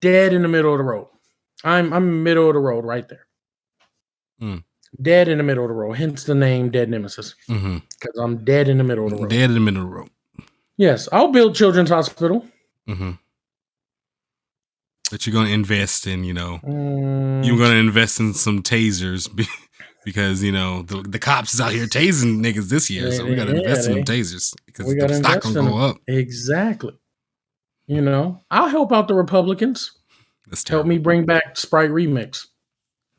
dead in the middle of the road. I'm middle of the road right there. Mm. Dead in the middle of the road. Hence the name Dead Nemesis. Because I'm dead in the middle of the road. Dead in the middle of the road. Yes, I'll build Children's Hospital. But you're going to invest in, you're going to invest in some tasers because, the cops is out here tasing niggas this year. So we got to invest in them tasers because the stock going to go up. Exactly. I'll help out the Republicans. That's terrible. Help me bring back Sprite Remix.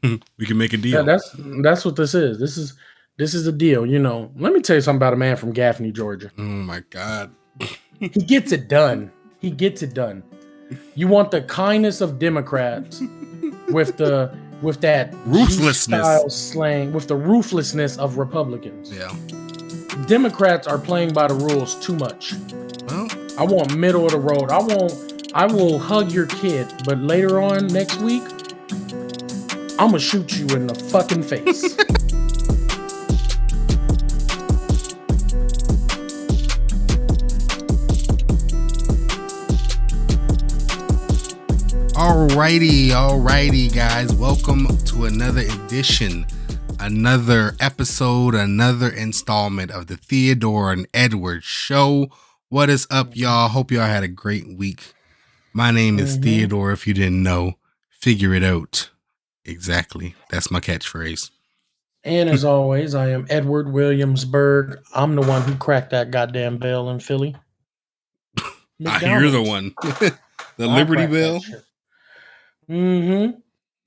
We can make a deal. That's what this is. This is a deal. Let me tell you something about a man from Gaffney, Georgia. Oh my God. He gets it done. You want the kindness of Democrats with that ruthlessness slang, with the ruthlessness of Republicans. Yeah. Democrats are playing by the rules too much. Well, I want middle of the road. I will hug your kid, but later on next week, I'm gonna shoot you in the fucking face. Alrighty, guys. Welcome to another edition, another episode, another installment of the Theodore and Edward Show. What is up, y'all? Hope y'all had a great week. My name is Theodore. If you didn't know, figure it out. Exactly. That's my catchphrase. And as always, I am Edward Williamsburg. I'm the one who cracked that goddamn bell in Philly. You're the one. The Liberty Bell.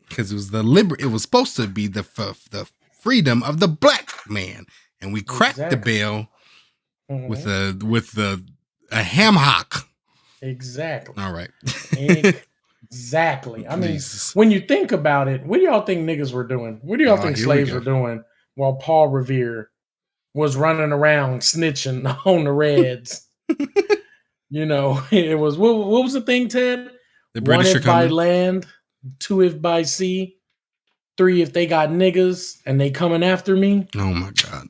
Because it was it was supposed to be the freedom of the black man, and we cracked the bell with a ham hock. Exactly. All right. Exactly. I mean, when you think about it, what do y'all think niggas were doing? What do y'all think slaves were doing while Paul Revere was running around snitching on the Reds? It was what was the thing, Ted? The British 1 are if by coming. land, 2 if by sea, 3 if they got niggas and they coming after me. Oh my God.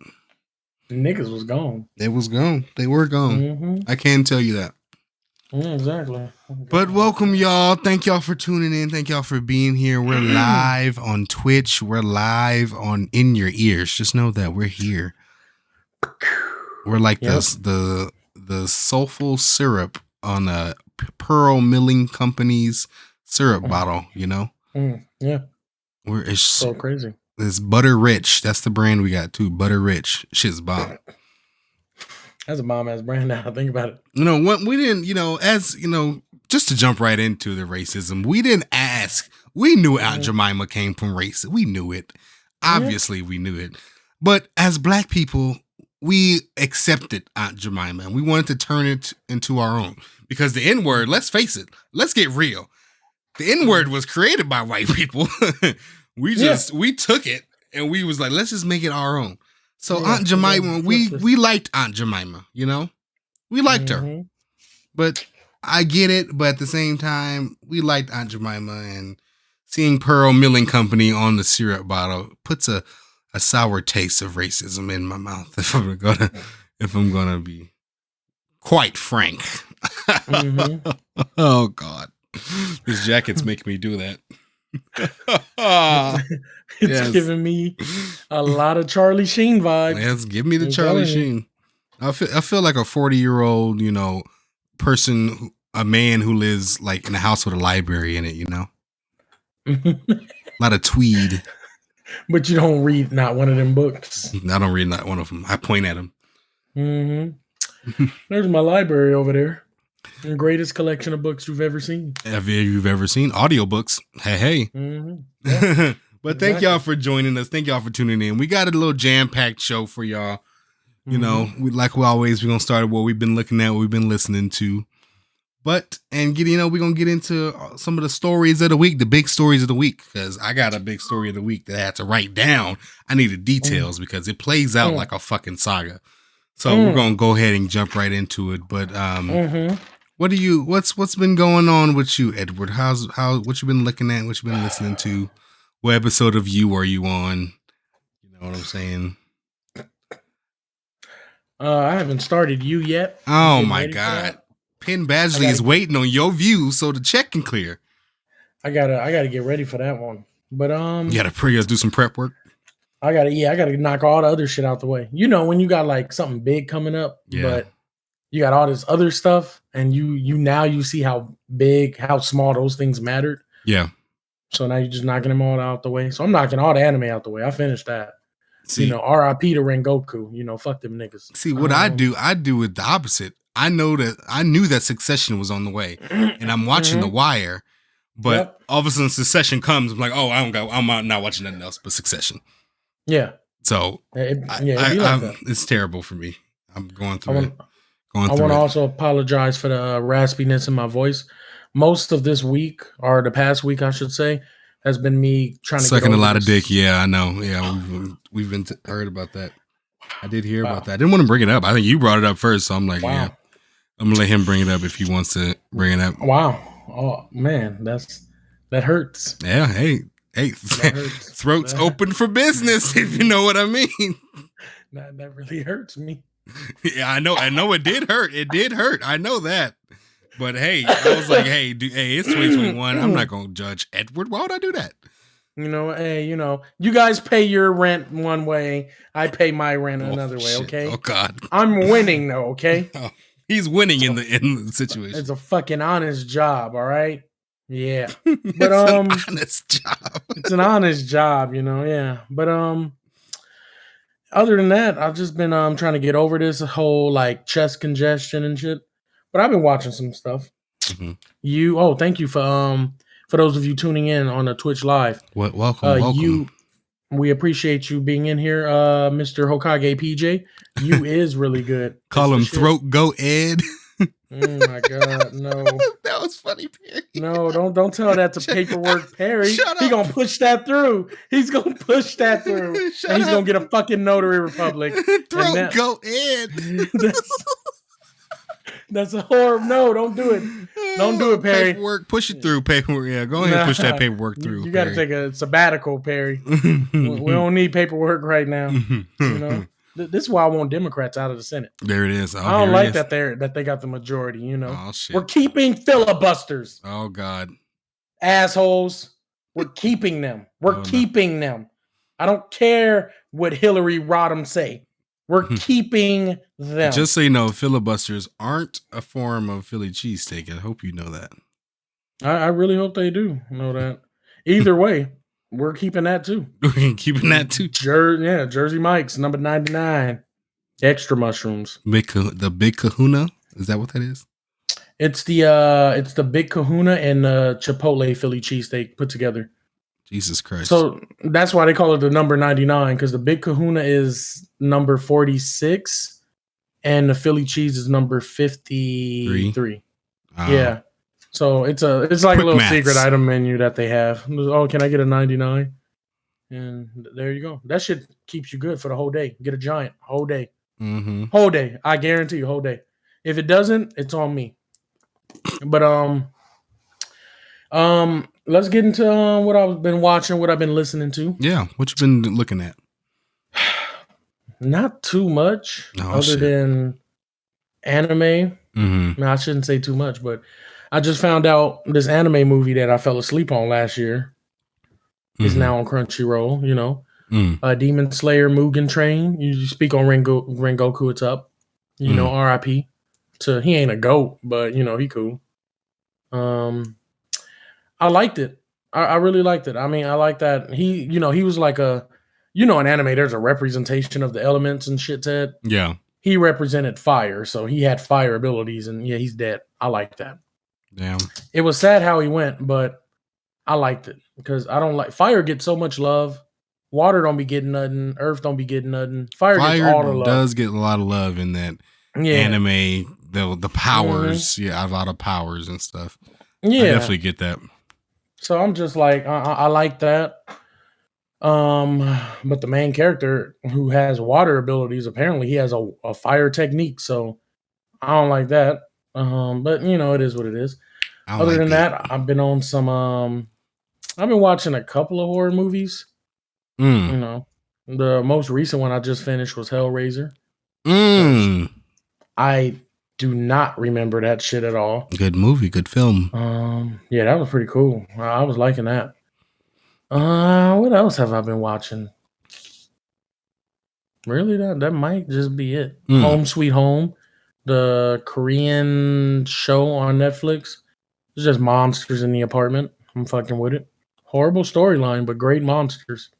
Niggas was gone. They was gone. They were gone. I can tell you that. Yeah, exactly. But welcome, y'all. Thank y'all for tuning in. Thank y'all for being here. We're live on Twitch. We're live on In Your Ears. Just know that we're here. We're like the soulful syrup on a Pearl Milling Company's syrup bottle, Yeah. It's so crazy. It's Butter Rich. That's the brand we got too. Butter Rich. Shit's bomb. That's a bomb ass brand now. Think about it. We didn't, just to jump right into the racism, we didn't ask. We knew Aunt Jemima came from race. We knew it. Obviously, we knew it. But as black people, we accepted Aunt Jemima and we wanted to turn it into our own. Because the N-word, let's face it, let's get real. The N-word was created by white people. We took it and we was like, let's just make it our own. So Aunt Jemima, we liked Aunt Jemima, we liked her, but I get it. But at the same time, we liked Aunt Jemima, and seeing Pearl Milling Company on the syrup bottle puts a sour taste of racism in my mouth. If I'm gonna be quite frank. Oh God, this jacket's making me do that. It's giving me a lot of Charlie Sheen vibes. Yes, give me the Charlie Sheen. I feel like a 40-year-old, person, a man who lives like in a house with a library in it, A lot of tweed. But you don't read not one of them books. I don't read not one of them. I point at them. There's my library over there. The greatest collection of books you've ever seen. You've ever seen audiobooks. Hey. Yeah. But thank y'all for joining us. Thank y'all for tuning in. We got a little jam-packed show for y'all. We're going to start with what we've been looking at, what we've been listening to. We're going to get into some of the stories of the week, the big stories of the week, because I got a big story of the week that I had to write down. I needed details because it plays out like a fucking saga. So we're going to go ahead and jump right into it. But what's been going on with you, Edward? What you been looking at? What you been listening to? What episode of You are you on? You know what I'm saying? I haven't started You yet. Oh my God. Penn Badgley is waiting on your view so the check can clear. I gotta get ready for that one. But You gotta do some prep work. I gotta knock all the other shit out the way. You know, when you got like something big coming up, but you got all this other stuff, and you see how small those things mattered. Yeah. So now you're just knocking them all out the way. So I'm knocking all the anime out the way. I finished that. See, R.I.P. to Rengoku. Fuck them niggas. See what I do it the opposite. I knew that Succession was on the way, and I'm watching The Wire. But all of a sudden, Succession comes. I'm like, oh, I'm not watching nothing else but Succession. Yeah. So it's terrible for me. I'm going through it. I want to also apologize for the raspiness in my voice. Most of this week, or the past week, I should say, has been me trying to sucking a lot of dick. Yeah, I know. Yeah, we've been heard about that. I did hear about that. I didn't want to bring it up. I think you brought it up first, so I'm like, yeah, I'm gonna let him bring it up if he wants to bring it up. Wow. Oh man, that hurts. Yeah. Hey, throats open for business, if you know what I mean. That really hurts me. Yeah, I know it did hurt. It did hurt. I know that. But hey, I was like, hey, it's 2021. I'm not gonna judge Edward. Why would I do that? You guys pay your rent one way. I pay my rent another way. Okay. Oh God. I'm winning though. Okay. Oh, he's winning in the situation. It's a fucking honest job. All right. Yeah. But it's an honest job. It's an honest job. Yeah. But other than that, I've just been trying to get over this whole like chest congestion and shit. But I've been watching some stuff. Mm-hmm. Thank you for those of you tuning in on the Twitch live. Welcome. We appreciate you being in here, Mr. Hokage PJ. You is really good. Call him Throat Go Ed. Oh my God, no. That was funny, Perry. No, don't tell that to Paperwork Perry. He gonna push that through. He's gonna push that through. And he's gonna get a fucking notary republic. Throat Go Ed. That's a horrible. No, don't do it. Don't do it, Perry. Paperwork, push it through. Paperwork, yeah. Go ahead and push that paperwork through. You got to take a sabbatical, Perry. We don't need paperwork right now. This is why I want Democrats out of the Senate. There it is. I don't like that they got the majority. Oh shit. We're keeping filibusters. Oh God. Assholes. We're keeping them. We're keeping them. I don't care what Hillary Rodham say. We're keeping them. Just so you know, filibusters aren't a form of Philly cheesesteak. I hope you know that. I really hope they do know that. Either way, we're keeping that too. We're keeping that too. Jersey Mike's number 99. Extra mushrooms. The Big Kahuna? Is that what that is? It's the Big Kahuna and the Chipotle Philly cheesesteak put together. Jesus Christ. So that's why they call it the number 99, because the Big Kahuna is number 46 and the Philly cheese is number 53. Yeah. So it's like a little secret item menu that they have. Oh, can I get a 99? And there you go. That shit keeps you good for the whole day. Get a giant whole day. Mm-hmm. Whole day. I guarantee you, whole day. If it doesn't, it's on me. But let's get into what I've been watching, what I've been listening to. Yeah, what you been looking at? Not too much, other than anime. Mm-hmm. No, I shouldn't say too much, but I just found out this anime movie that I fell asleep on last year is now on Crunchyroll. Demon Slayer Mugen Train. You speak on Rengoku, it's up. R.I.P. He ain't a goat, but he cool. I liked it. I really liked it. I mean, I like that he was like in anime, there's a representation of the elements and shit, Ted. Yeah. He represented fire, so he had fire abilities, and yeah, he's dead. I like that. Damn. It was sad how he went, but I liked it because I don't like fire gets so much love. Water don't be getting nothing. Earth don't be getting nothing. Fire gets all the love. Does get a lot of love in that anime. The powers, a lot of powers and stuff. Yeah, I definitely get that. So I'm just like, I like that. But the main character who has water abilities, apparently he has a fire technique. So I don't like that. But it is what it is. Other than that, I've been on some, I've been watching a couple of horror movies. The most recent one I just finished was Hellraiser. I Do not remember that shit at all. Good movie, good film. Yeah, that was pretty cool. I was liking that. What else have I been watching? Really, that might just be it. Home Sweet Home, the Korean show on Netflix. It's just monsters in the apartment. I'm fucking with it. Horrible storyline, but great monsters.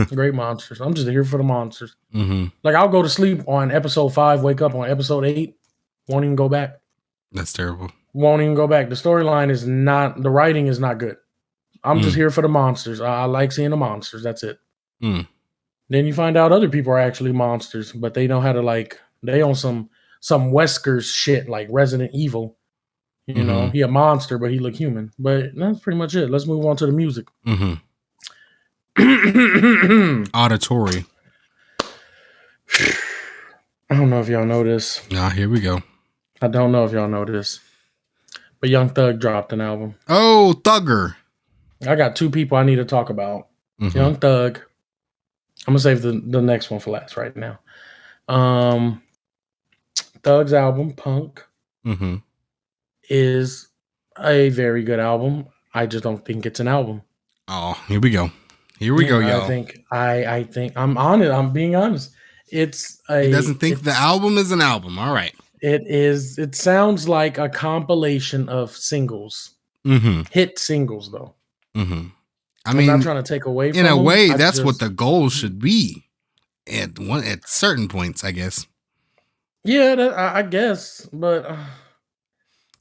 Great monsters. I'm just here for the monsters. Like, I'll go to sleep on episode 5, wake up on episode 8, won't even go back. That's terrible. Won't even go back. The storyline is not, the writing is not good. I'm just here for the monsters. I like seeing the monsters. That's it. Then you find out other people are actually monsters, but they know how to, like, they own some Wesker's shit, like Resident Evil. You know, he a monster, but he look human. But that's pretty much it. Let's move on to the music. Auditory. I don't know if y'all know this. Here we go. I don't know if y'all know this. But Young Thug dropped an album. Oh, Thugger. I got 2 people I need to talk about. Young Thug. I'm going to save the next one for last right now. Thug's album, Punk, is a very good album. I just don't think it's an album. Oh, here we go. Here we go, y'all. I think I'm honest. I'm being honest. He doesn't think the album is an album. All right. It is. It sounds like a compilation of singles. Hit singles, though. I mean, I'm not trying to take away from in a way, them. that's what the goal should be at certain points, I guess. Yeah, I guess, but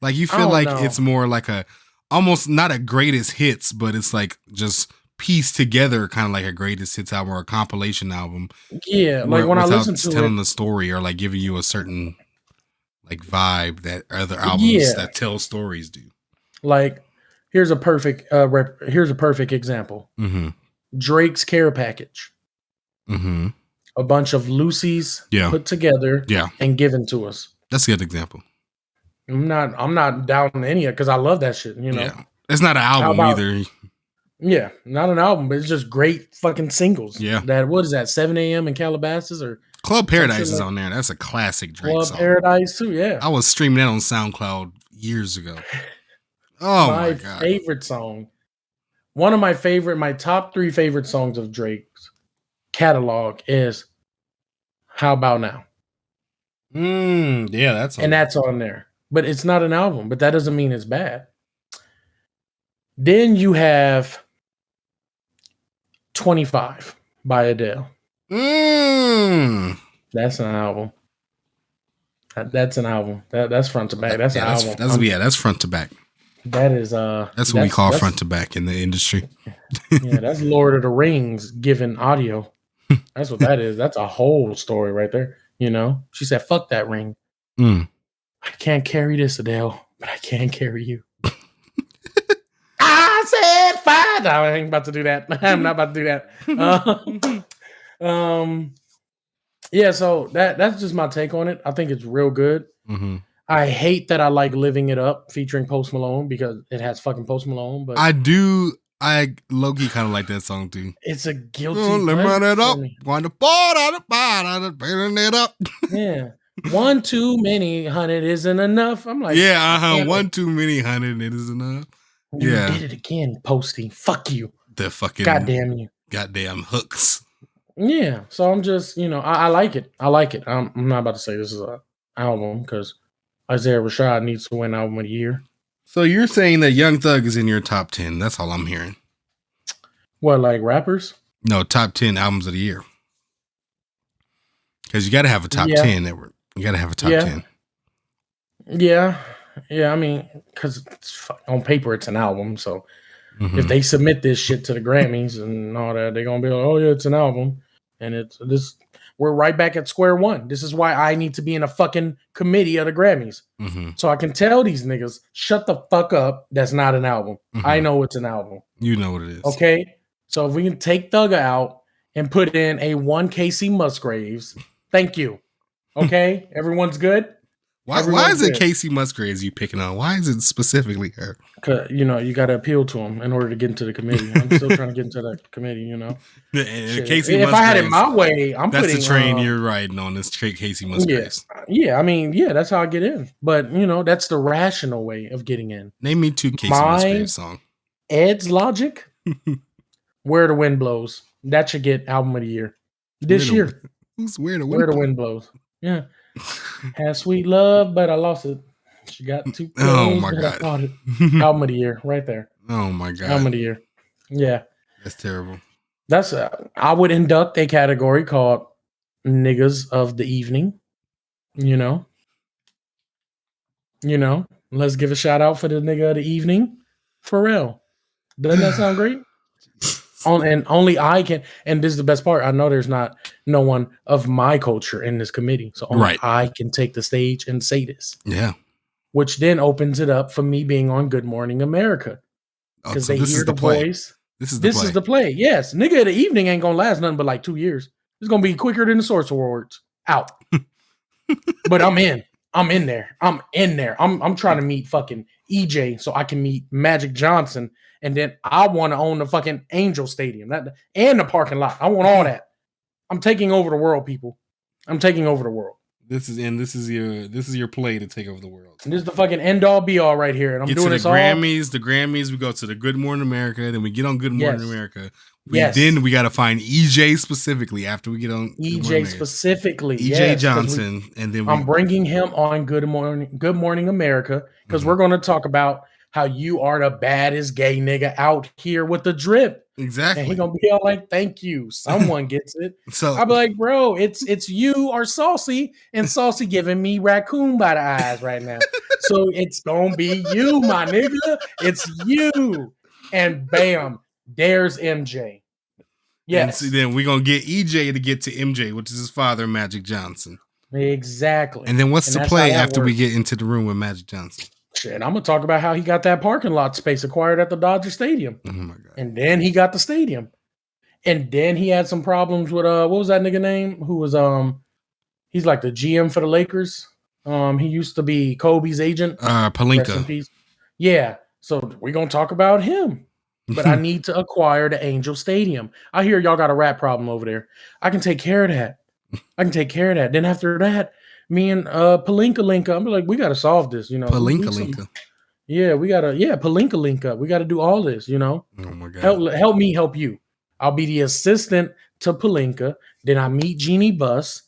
like you feel like it's more like a almost not a greatest hits, but it's like just pieced together, kind of like a greatest hits album or a compilation album. Yeah, like when I listen to telling the story or like giving you a certain like vibe that other albums that tell stories do. Like, here's a perfect example. Drake's Care Package. A bunch of Lucy's put together and given to us. That's a good example. I'm not doubting any of it because I love that shit, you know. Yeah. It's not an album either. Yeah, not an album, but it's just great fucking singles. Yeah. What is that, 7 a.m. in Calabasas or Club Paradise is on there. That's a classic Drake Club song. Paradise too, yeah. I was streaming that on SoundCloud years ago. Oh my God. Favorite song. One of my top 3 favorite songs of Drake's catalog is How About Now? Yeah, that's on there. But it's not an album, but that doesn't mean it's bad. Then you have 25 by Adele. That's an album. That's an album. That's front to back. That's an album. That's front to back. That is that's what we call front to back in the industry. Yeah, that's Lord of the Rings given audio. That's what that is. That's a whole story right there. You know, she said, "Fuck that ring. I can't carry this, Adele, but I can carry you." I said, "Fine." No, I ain't about to do that. I'm not about to do that. Yeah. So that's just my take on it. I think it's real good. I hate that I like Living It Up featuring Post Malone because it has fucking Post Malone. But I low-key kind of like that song too. It's a guilty run it up. Want to it up. Yeah. One too many, hundred isn't enough. I'm like, one too many, hundred it is enough. You did it again, Posty. Fuck you. The fucking goddamn you. Goddamn hooks. Yeah. So I'm just, I like it. I like it. I'm not about to say this is an album because Isaiah Rashad needs to win album of the year. So you're saying that Young Thug is in your top 10. That's all I'm hearing. What, like rappers? No, top 10 albums of the year. Because you got to have a top 10. You got to have a top 10. Yeah. Yeah, I mean, because on paper it's an album. So if they submit this shit to the Grammys and all that, they're going to be like, oh, yeah, it's an album. And we're right back at square one. This is why I need to be in a fucking committee of the Grammys. So I can tell these niggas, shut the fuck up. That's not an album. I know it's an album. You know what it is. Okay. So if we can take Thugger out and put in a one Casey Musgraves, thank you. Okay. Everyone's good. Why is it Casey Musgraves you picking on? Why is it specifically her? Because, you got to appeal to him in order to get into the committee. I'm still trying to get into that committee, And Casey if I had it my way, that's the train you're riding on, this Casey Musgraves. Yeah, I mean, that's how I get in. But, that's the rational way of getting in. Name me 2 Casey Musgraves songs. Ed's Logic, Where the Wind Blows. That should get album of the year. This year. Who's Where the Wind Blows? Yeah. Had sweet love, but I lost it. She got too close. Oh my God. Album of the year, right there. Oh my God. Album of the year. Yeah. That's terrible. That's I would induct a category called Niggas of the Evening. Let's give a shout out for the nigga of the evening. Pharrell. Doesn't that sound great? And only I can, and this is the best part. I know there's no one of my culture in this committee. So only I can take the stage and say this. Yeah. Which then opens it up for me being on Good Morning America. Because they hear the voice. This is the play. Yes. Nigga of the evening ain't gonna last nothing but like 2 years. It's gonna be quicker than the Source Awards. Out. But I'm in. I'm in there. I'm trying to meet fucking EJ so I can meet Magic Johnson. And then I want to own the fucking Angel Stadium and the parking lot. I want all that. I'm taking over the world, people. I'm taking over the world. This is your play to take over the world. And this is the fucking end all be all right here. And I'm doing this all. The Grammys. We go to the Good Morning America. Then we get on Good Morning America. Then we got to find EJ specifically after we get on EJ specifically. EJ Johnson, and then I'm bringing him on Good Morning America because we're going to talk about how you are the baddest gay nigga out here with the drip. Exactly. And he gonna be all like, thank you. Someone gets it. So I'll be like, bro, it's you or Saucy, and Saucy giving me raccoon by the eyes right now. So it's gonna be you, my nigga. It's you. And bam, there's MJ. Yes. And so then we're gonna get EJ to get to MJ, which is his father, Magic Johnson. Exactly. And then what's the play after we get into the room with Magic Johnson? Shit, I'm gonna talk about how he got that parking lot space acquired at the Dodger Stadium. Oh my God. And then he got the stadium. And then he had some problems with what was that nigga name? Who was he's like the GM for the Lakers. He used to be Kobe's agent. Pelinka. Yeah. So we're gonna talk about him. But I need to acquire the Angel Stadium. I hear y'all got a rat problem over there. I can take care of that. Then after that, me and Pelinka link up. I'm like, we got to solve this, Pelinka link up. Yeah, Pelinka link up. We got to do all this, Oh my God. Help me help you. I'll be the assistant to Pelinka. Then I meet Jeannie Buss.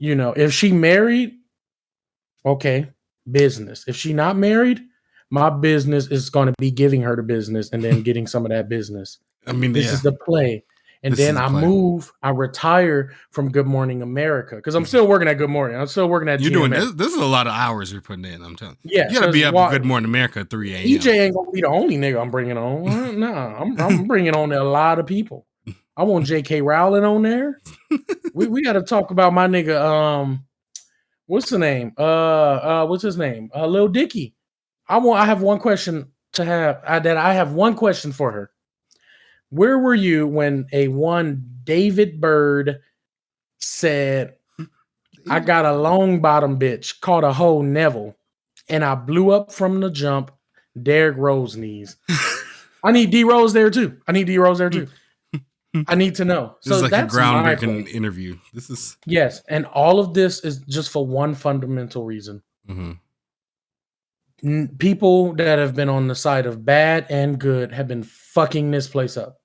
If she married, okay, business. If she not married, my business is going to be giving her the business and then getting some of that business. I mean, this is the play. And then I retire from Good Morning America because I'm still working at Good Morning. I'm still working at You're doing this. This is a lot of hours you're putting in. I'm telling you. Yeah. You got to be up at Good Morning America at 3 a.m. EJ ain't going to be the only nigga I'm bringing on. Nah, I'm bringing on a lot of people. I want J.K. Rowling on there. We got to talk about my nigga. What's the name? What's his name? Lil Dicky. I have one question to have. I have one question for her. Where were you when one David Bird said, I got a long bottom bitch called a hoe Neville, and I blew up from the jump Derrick Rose knees? I need D Rose there too. I need to know. This is like a groundbreaking interview. This is yes, and all of this is just for one fundamental reason. Mm-hmm. People that have been on the side of bad and good have been fucking this place up.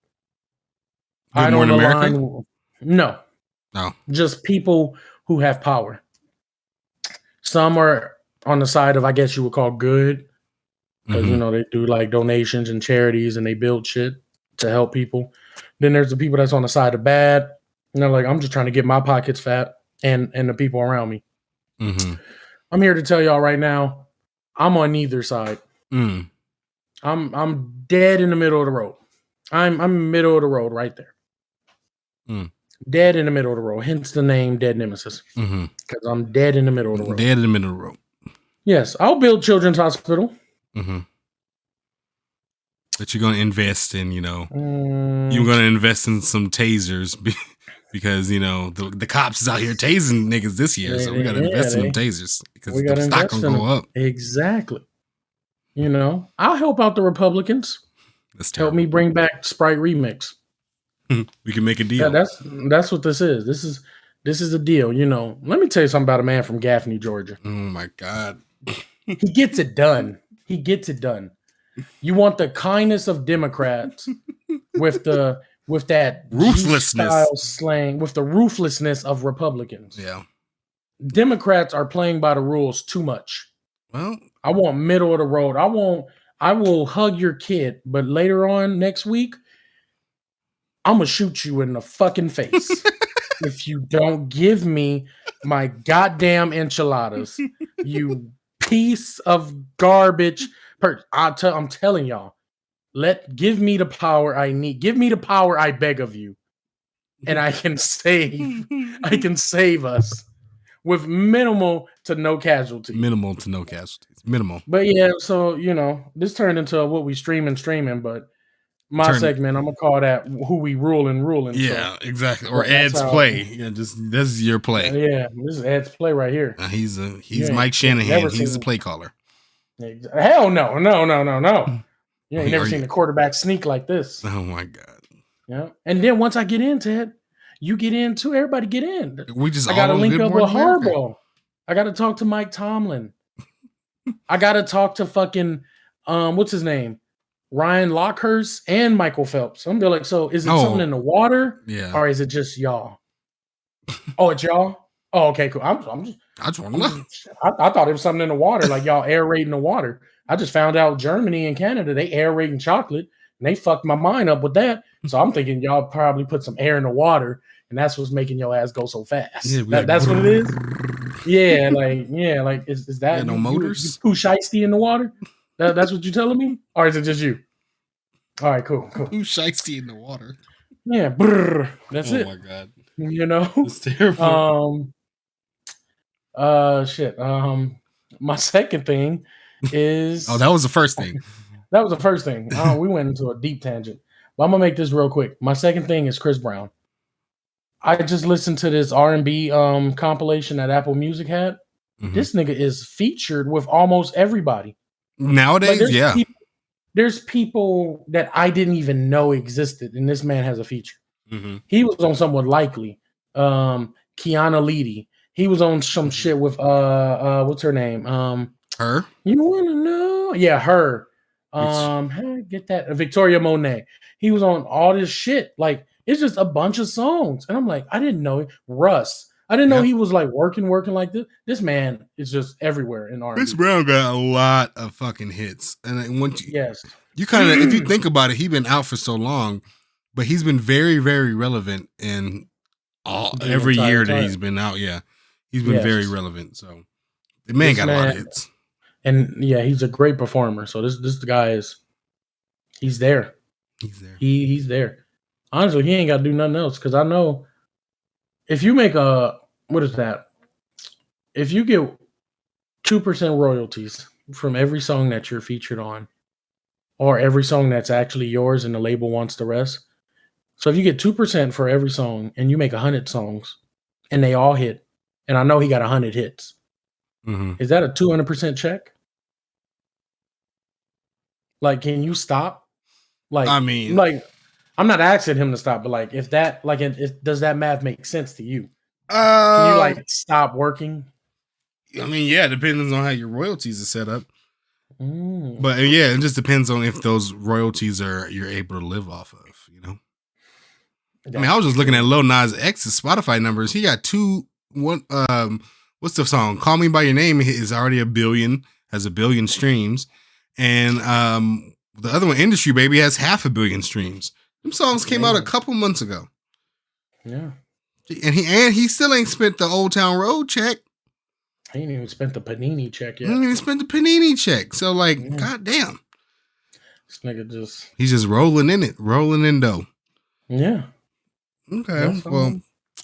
Good Morning America? No. Just people who have power. Some are on the side of, I guess you would call good. Because, they do like donations and charities and they build shit to help people. Then there's the people that's on the side of bad. And they're like, I'm just trying to get my pockets fat and the people around me. Mm-hmm. I'm here to tell y'all right now, I'm on neither side. Mm. I'm dead in the middle of the road. I'm middle of the road right there. Mm. Dead in the middle of the road. Hence the name Dead Nemesis. Because I'm dead in the middle of the road. Dead in the middle of the road. Yes, I'll build Children's Hospital. Mm-hmm. That you're going to invest in, you're going to invest in some tasers. because the cops is out here tasing niggas this year, so we got to invest in them tasers because the stock gonna go up. Exactly. I'll help out the Republicans. That's terrible. Help me bring back Sprite Remix. We can make a deal. That's what this is. This is a deal. Let me tell you something about a man from Gaffney, Georgia. Oh my God. He gets it done. He gets it done. You want the kindness of Democrats with that ruthlessness slang, with the ruthlessness of Republicans. Yeah. Democrats are playing by the rules too much. Well, I want middle of the road. I will hug your kid, but later on next week, I'm gonna shoot you in the fucking face if you don't give me my goddamn enchiladas. You piece of garbage. I'm telling y'all. Give me the power I need. Give me the power I beg of you, and I can save. I can save us with minimal to no casualties. Minimal to no casualties. Minimal. But yeah, so this turned into what we streaming, but my segment, I'm gonna call that who we ruling. Yeah, so. Exactly. Or Ed's play. Yeah, this is your play. Yeah, this is Ed's play right here. He's Mike Shanahan. He's the play caller. Hell no. You ain't never seen the quarterback sneak like this. Oh my God. Yeah. And then once I get into it, you get in too. Everybody get in. I gotta link up with Harbaugh. I gotta talk to Mike Tomlin. I gotta talk to fucking what's his name? Ryan Lockhurst and Michael Phelps. I'm gonna be like, so is it something in the water? Yeah. Or is it just y'all? Oh, it's y'all? Oh, okay, cool. I just want to know. I thought it was something in the water, like y'all aerating the water. I just found out Germany and Canada, they aerating chocolate, and they fucked my mind up with that. So I'm thinking y'all probably put some air in the water, and that's what's making your ass go so fast. Yeah, that's what it is? Yeah, like is that no motors? You poo shiesty in the water? That's what you're telling me? Or is it just you? All right, cool. Poo shiesty in the water. Yeah, that's it. Oh my God. It's terrible. Shit. My second thing is that was the first thing. That was the first thing. We went into a deep tangent, but I'm gonna make this real quick. My second thing is Chris Brown. I just listened to this R&B compilation that Apple Music had. Mm-hmm. This nigga is featured with almost everybody nowadays. Like there's people that I didn't even know existed, and this man has a feature. Mm-hmm. He was on someone likely, Kiana Leedy. He was on some shit with what's her name? Her. You wanna know? Yeah, her. Hey, get that Victoria Monet. He was on all this shit. Like it's just a bunch of songs, and I'm like, I didn't know Russ. I didn't know he was like working like this. This man is just everywhere in R&B. Chris Brown got a lot of fucking hits, and once you kind of, if you think about it, he's been out for so long, but he's been very, very relevant in every year that he's been out. Yeah, he's been very relevant. So the man got a lot of hits, and he's a great performer. So this guy he's there. He's there. He's there. Honestly, he ain't got to do nothing else because I know. If you make what is that? If you get 2% royalties from every song that you're featured on, or every song that's actually yours and the label wants the rest. So if you get 2% for every song and you make 100 songs and they all hit, and I know he got 100 hits, is that a 200% check? Like, can you stop? Like, I mean, like, I'm not asking him to stop, but like, if does that math make sense to you? Can you like stop working? I mean, yeah, it depends on how your royalties are set up. But yeah, it just depends on if those royalties you're able to live off of, you know? I mean, I was just looking at Lil Nas X's Spotify numbers. He got what's the song? Call Me By Your Name is already has 1 billion streams. And the other one, Industry Baby, has 500 million streams. Them songs came out a couple months ago. Yeah. And he still ain't spent the Old Town Road check. He ain't even spent the Panini check yet. He ain't even spent the Panini check. So like, goddamn. This nigga he's just rolling in dough. Yeah. Okay. Well,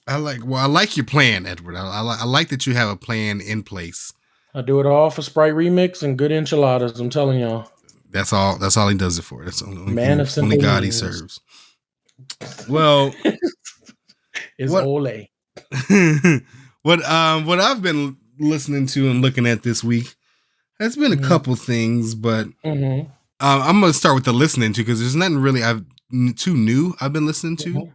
I like your plan, Edward. I like that you have a plan in place. I do it all for Sprite Remix and good enchiladas. I'm telling y'all. That's all he does it for. That's only God he serves. Well, is what, Ole. what I've been listening to and looking at this week has been a couple things, but I'm gonna start with the listening to because there's nothing really too new I've been listening to.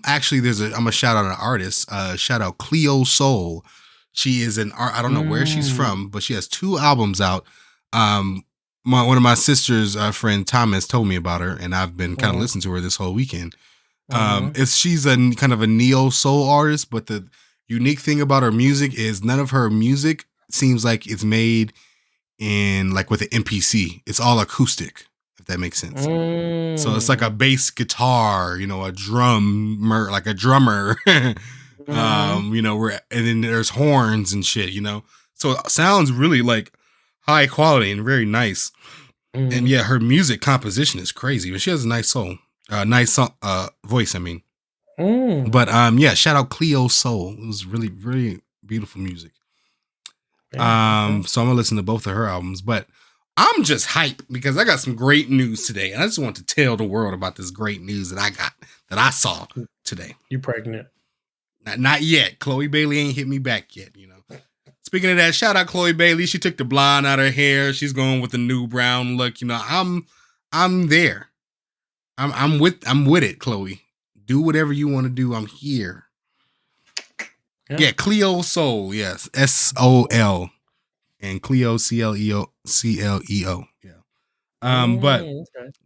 Actually, I'm gonna shout out an artist. Shout out Cleo Soul. She is an art. I don't know where she's from, but she has 2 albums out. One of my sister's friend Thomas told me about her, and I've been kind of listening to her this whole weekend. She's a kind of a neo soul artist, but the unique thing about her music is none of her music seems like it's made in like with an MPC. It's all acoustic, if that makes sense. So it's like a bass guitar, a drummer, like a drummer, and then there's horns and shit, So it sounds really like high quality and very nice. And yeah, her music composition is crazy, but she has a nice soul, nice voice. I mean, but yeah, shout out Cleo Soul. It was really, really beautiful music. So I'm gonna listen to both of her albums, but I'm just hyped because I got some great news today, and I just want to tell the world about this great news that I saw today. You pregnant? Not yet. Chloe Bailey ain't hit me back yet. Speaking of that, shout out Chloe Bailey. She took the blonde out of her hair. She's going with the new brown look. I'm there. I'm with it, Chloe. Do whatever you want to do. I'm here. Yeah, Cleo Soul. Yes, SOL, and Cleo CLEO. Yeah. But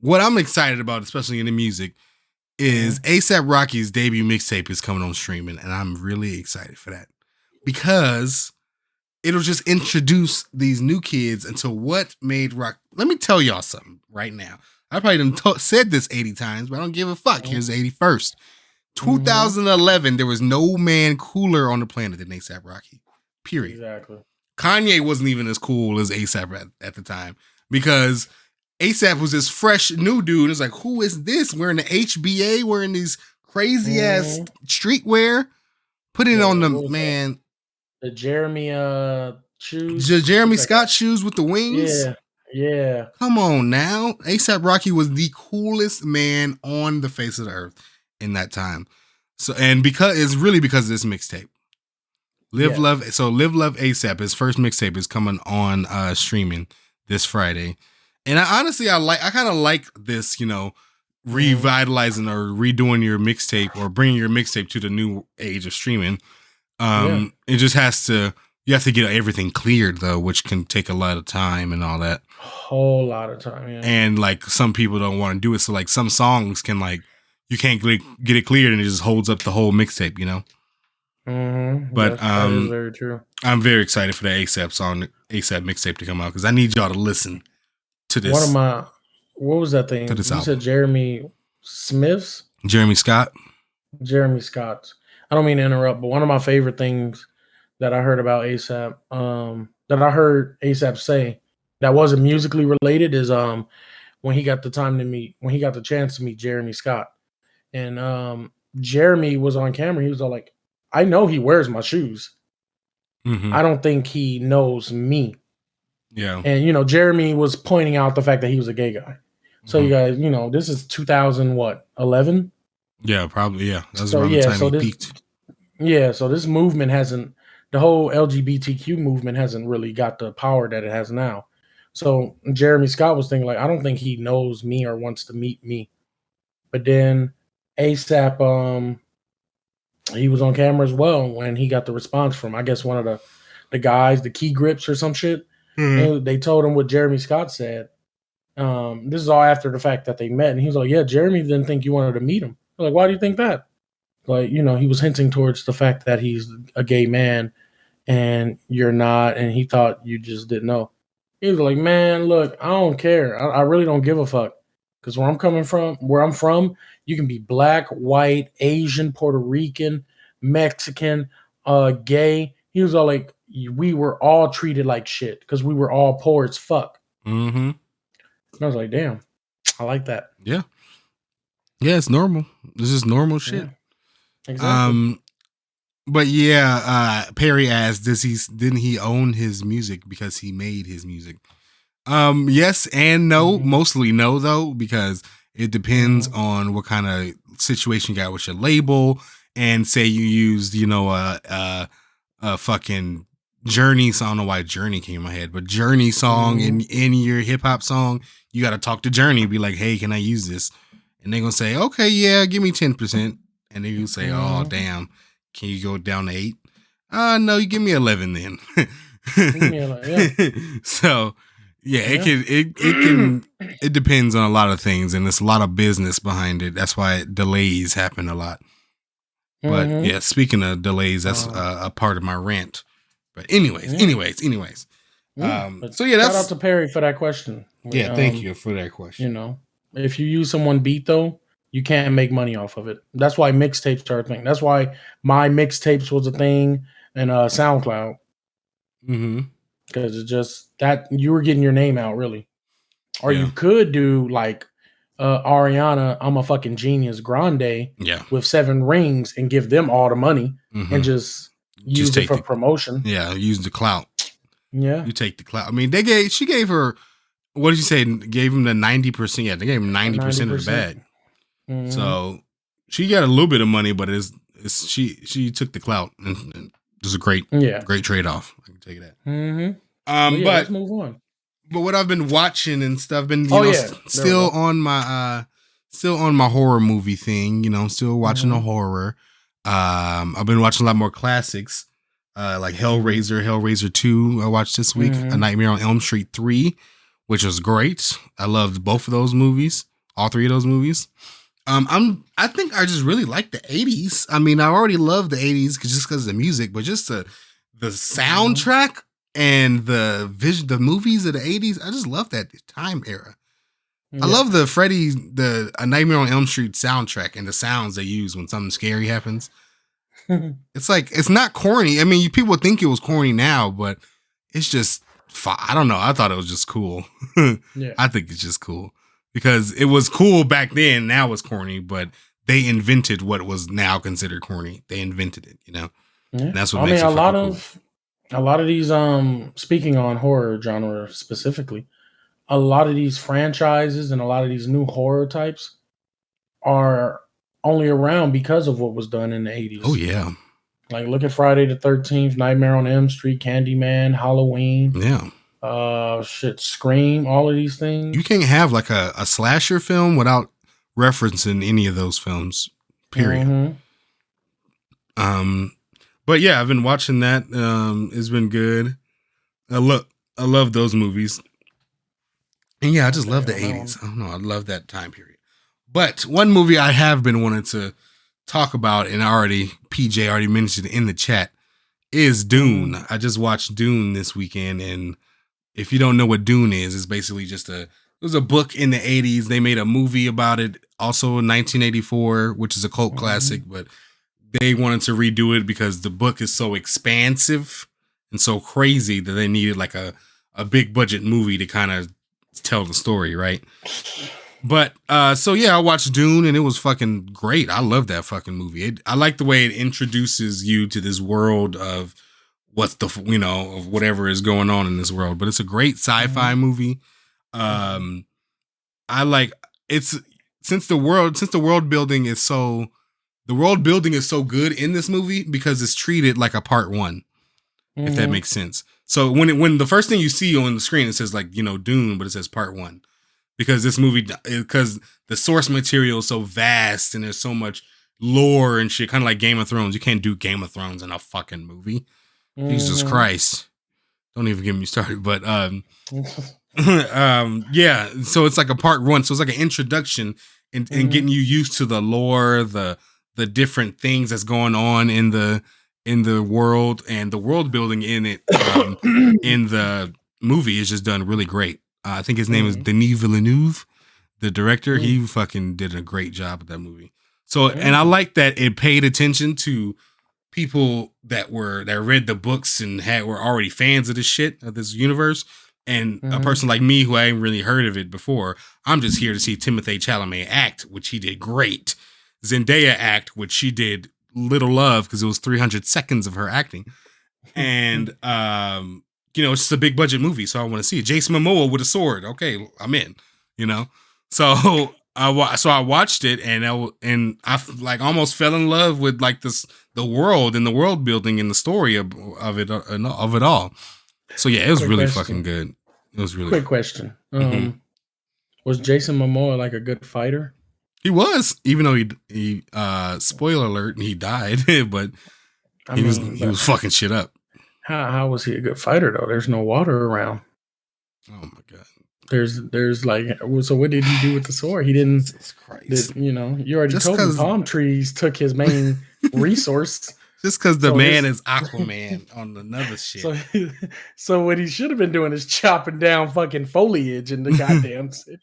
what I'm excited about, especially in the music, is ASAP Rocky's debut mixtape is coming on streaming, and I'm really excited for that because it'll just introduce these new kids into what made rock. Let me tell y'all something right now. I probably done said this 80 times, but I don't give a fuck. Here's the 81st. 2011, there was no man cooler on the planet than ASAP Rocky. Period. Exactly. Kanye wasn't even as cool as ASAP at the time because ASAP was this fresh new dude. It's like, who is this? Wearing the HBA, wearing these crazy ass streetwear. Put it on the man. The Jeremy shoes. The Jeremy Scott shoes with the wings. Yeah. Come on now. ASAP Rocky was the coolest man on the face of the earth in that time. So, and it's really because of this mixtape. Live Love ASAP, his first mixtape is coming on streaming this Friday. And I kind of like this, revitalizing or redoing your mixtape or bringing your mixtape to the new age of streaming. It just you have to get everything cleared though, which can take a lot of time and all that. Whole lot of time, yeah. And like some people don't want to do it. So like some songs can you can't get it cleared and it just holds up the whole mixtape, But that is very true. I'm very excited for the ASAP mixtape to come out because I need y'all to listen to this. What was that thing? You said Jeremy Smith's? Jeremy Scott. Jeremy Scott. I don't mean to interrupt, but one of my favorite things that I heard about ASAP, that I heard ASAP say that wasn't musically related is when he got the chance to meet Jeremy Scott. And Jeremy was on camera. He was all like, I know he wears my shoes. I don't think he knows me. Yeah. And, Jeremy was pointing out the fact that he was a gay guy. So you guys, this is 2011? Yeah, probably. Yeah. That's around the time he peaked. Yeah. So this movement the whole LGBTQ movement hasn't really got the power that it has now. So Jeremy Scott was thinking like, I don't think he knows me or wants to meet me. But then ASAP, he was on camera as well when he got the response from, I guess, one of the guys, the Key Grips or some shit. They told him what Jeremy Scott said. This is all after the fact that they met. And he was like, yeah, Jeremy didn't think you wanted to meet him. They're like, why do you think that? Like, he was hinting towards the fact that he's a gay man and you're not. And he thought you just didn't know. He was like, man, look, I don't care. I really don't give a fuck. Because where I'm from, you can be black, white, Asian, Puerto Rican, Mexican, gay. He was all like, we were all treated like shit because we were all poor as fuck. And I was like, damn, I like that. Yeah. Yeah, it's normal. This is normal shit. Yeah. Exactly. But yeah, Perry asked, didn't he own his music because he made his music? Yes and no. Mostly no, though, because it depends on what kind of situation you got with your label and say you used, a fucking Journey song. I don't know why Journey came in my head, but Journey song in your hip hop song, you got to talk to Journey, be like, hey, can I use this? And they're going to say, okay, yeah, give me 10%. And then you say, oh, damn, can you go down to 8? No, you give me 11 then. So, yeah, it depends on a lot of things, and there's a lot of business behind it. That's why delays happen a lot. But yeah, speaking of delays, that's a part of my rant. But anyways. So yeah, shout out to Perry for that question. Yeah, thank you for that question. If you use someone beat though, you can't make money off of it. That's why mixtapes are a thing. That's why my mixtapes was a thing and SoundCloud. Because it's just that you were getting your name out, really. Or you could do like Ariana, I'm a fucking genius Grande with 7 rings and give them all the money and just use it for promotion. Yeah, use the clout. Yeah. You take the clout. I mean, she gave her, what did you say? Gave him the 90%. Yeah, they gave him 90% of the bag. So she got a little bit of money, but she took the clout, and it was a great trade-off. I can tell you that. But let's move on. But what I've been watching and stuff, still on my horror movie thing. I'm still watching the horror. I've been watching a lot more classics, like Hellraiser 2. I watched this week. A Nightmare on Elm Street 3, which was great. I loved both of those movies, all 3 of those movies. I think I just really like the 80s. I mean, I already love the 80s just because of the music, but just the soundtrack and the movies of the 80s, I just love that time era. I love the A Nightmare on Elm Street soundtrack and the sounds they use when something scary happens. It's like, it's not corny. I mean, people think it was corny now, but it's just, I don't know. I thought it was just cool. I think it's just cool because it was cool back then. Now it's corny, but they invented what was now considered corny. They invented it, And that's what makes it cool. A lot of these, speaking on horror genre specifically, a lot of these franchises and a lot of these new horror types are only around because of what was done in the 80s. Oh, yeah. Like, look at Friday the 13th, Nightmare on Elm Street, Candyman, Halloween. Yeah. Scream, all of these things. You can't have like a slasher film without referencing any of those films, period. But yeah, I've been watching that. It's been good. I love those movies. And yeah, I just love the 80s. I don't know. I love that time period. But one movie I have been wanting to talk about, and PJ already mentioned it in the chat, is Dune. I just watched Dune this weekend, and if you don't know what Dune is, it's basically just it was a book in the 80s. They made a movie about it also in 1984, which is a cult classic, but they wanted to redo it because the book is so expansive and so crazy that they needed like a big budget movie to kind of tell the story, right? But so yeah, I watched Dune and it was fucking great. I love that fucking movie. I like the way it introduces you to this world of what's of whatever is going on in this world. But it's a great sci-fi movie. I like since the world building is so good in this movie because it's treated like a part 1, if that makes sense. So when the first thing you see on the screen, it says like, Dune, but it says part 1 because this movie, because the source material is so vast and there's so much lore and shit, kind of like Game of Thrones. You can't do Game of Thrones in a fucking movie. Jesus Christ. Don't even get me started. But, yeah, so it's like a part 1. So it's like an introduction and getting you used to the lore, the different things that's going on in the world, and the world building in it in the movie is just done really great. I think his name is Denis Villeneuve, the director. He fucking did a great job with that movie. So, and I like that it paid attention to people that read the books and were already fans of this shit, of this universe. And a person like me who I ain't really heard of it before, I'm just here to see Timothée Chalamet act, which he did great. Zendaya act, which she did little love because it was 300 seconds of her acting. And, it's just a big budget movie, so I want to see it. Jason Momoa with a sword. Okay, I'm in, So, So I watched it, and I like almost fell in love with like the world and the world building and the story of it all. So yeah, it was really fucking good. It was really quick question. Was Jason Momoa like a good fighter? He was, even though he spoiler alert, he died, but he was fucking shit up. How was he a good fighter though? There's no water around. Oh my god. There's like, so what did he do with the sword? He didn't. Jesus Christ. You already just told me palm trees took his main resource. Just because the man is Aquaman on another shit. So what he should have been doing is chopping down fucking foliage in the goddamn city.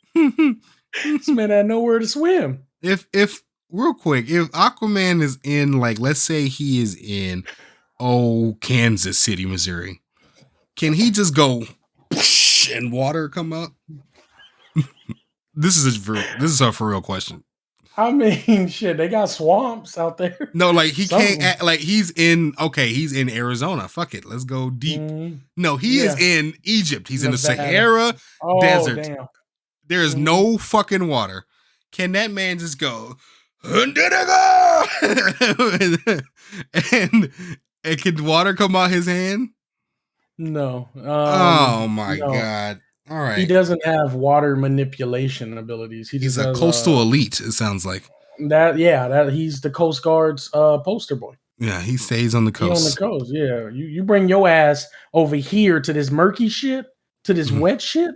This man had nowhere to swim. If real quick, if Aquaman is in, like, let's say he is in Kansas City, Missouri, can he just go and water come up? This is a for real question. I mean, shit, they got swamps out there. No, like he can't. Like he's in Arizona. Fuck it, let's go deep. No, he is in Egypt. He's in the Sahara Desert. Damn. There is no fucking water. Can that man just go? And can water come out his hand? No. Oh my god. All right. He doesn't have water manipulation abilities. He's a coastal elite, it sounds like. That he's the Coast Guard's poster boy. Yeah, he stays on the coast. He's on the coast, yeah. You bring your ass over here to this murky shit, to this wet shit,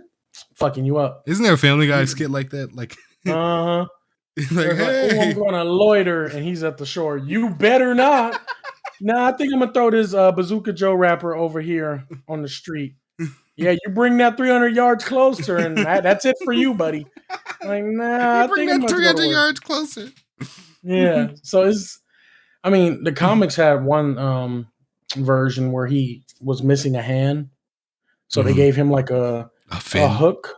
fucking you up. Isn't there a Family Guy skit like that? Like, like, hey. I'm gonna loiter, and he's at the shore. You better not. Nah, I think I'm gonna throw this Bazooka Joe rapper over here on the street. Yeah, you bring that 300 yards closer, and that's it for you, buddy. Like, nah, you bring that 300 yards closer. Yeah, so the comics had one version where he was missing a hand, so they gave him like a hook.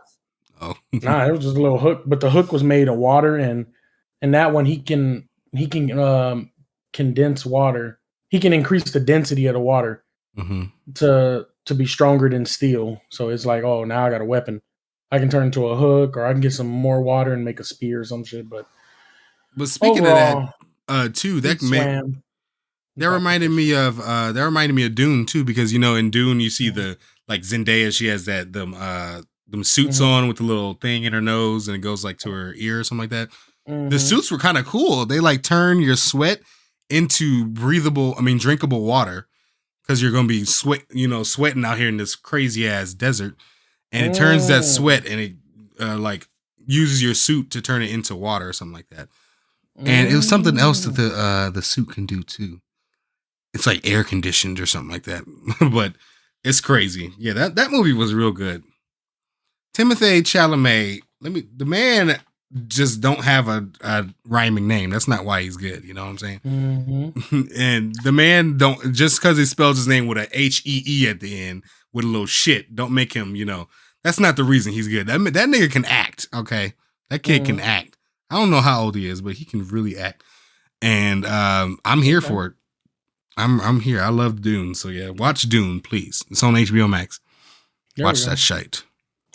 Oh, nah, it was just a little hook, but the hook was made of water, and that one he can condense water. He can increase the density of the water to be stronger than steel. So it's like, oh, now I got a weapon. I can turn into a hook, or I can get some more water and make a spear or some shit. But speaking of that, too, that reminded me of Dune too, because in Dune you see the like Zendaya, she has that them suits on with the little thing in her nose and it goes like to her ear or something like that. The suits were kind of cool. They like turn your sweat into drinkable water. Because you're gonna be sweating out here in this crazy ass desert, and it turns that sweat and it like uses your suit to turn it into water or something like that. And it was something else that the suit can do too. It's like air conditioned or something like that. But it's crazy. Yeah, that movie was real good. Timothée Chalamet. The man just don't have a rhyming name. That's not why he's good. You know what I'm saying? And the man don't, just because he spells his name with a HEE at the end with a little shit, don't make him, that's not the reason he's good. That nigga can act. Okay. That kid can act. I don't know how old he is, but he can really act. And I'm here for it. I'm here. I love Dune. So yeah, watch Dune, please. It's on HBO Max. Watch that shite.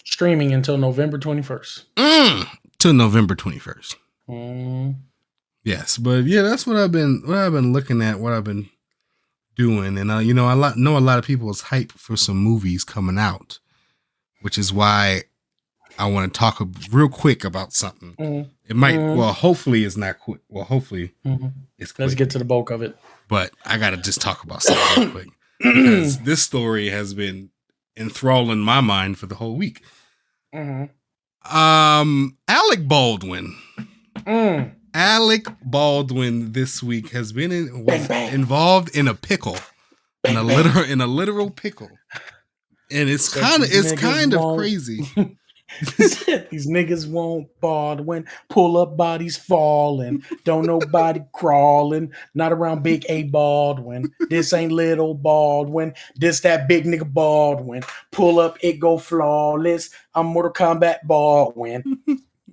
Streaming until November 21st. Till November 21st. Yes, but yeah, that's what I've been looking at, what I've been doing, and I know a lot of people is hype for some movies coming out, which is why I want to talk real quick about something. It might, hopefully it's not quick. Well, hopefully it's quick. Let's get to the bulk of it. But I gotta just talk about something real quick because this story has been enthralling my mind for the whole week. Alec Baldwin. Alec Baldwin this week has been involved in a pickle, in a literal pickle, and it's kind of crazy. These niggas won't Baldwin, pull up bodies falling, don't nobody crawling, not around big A Baldwin. This ain't little Baldwin, this that big nigga Baldwin. Pull up, it go flawless. I'm Mortal Kombat Baldwin.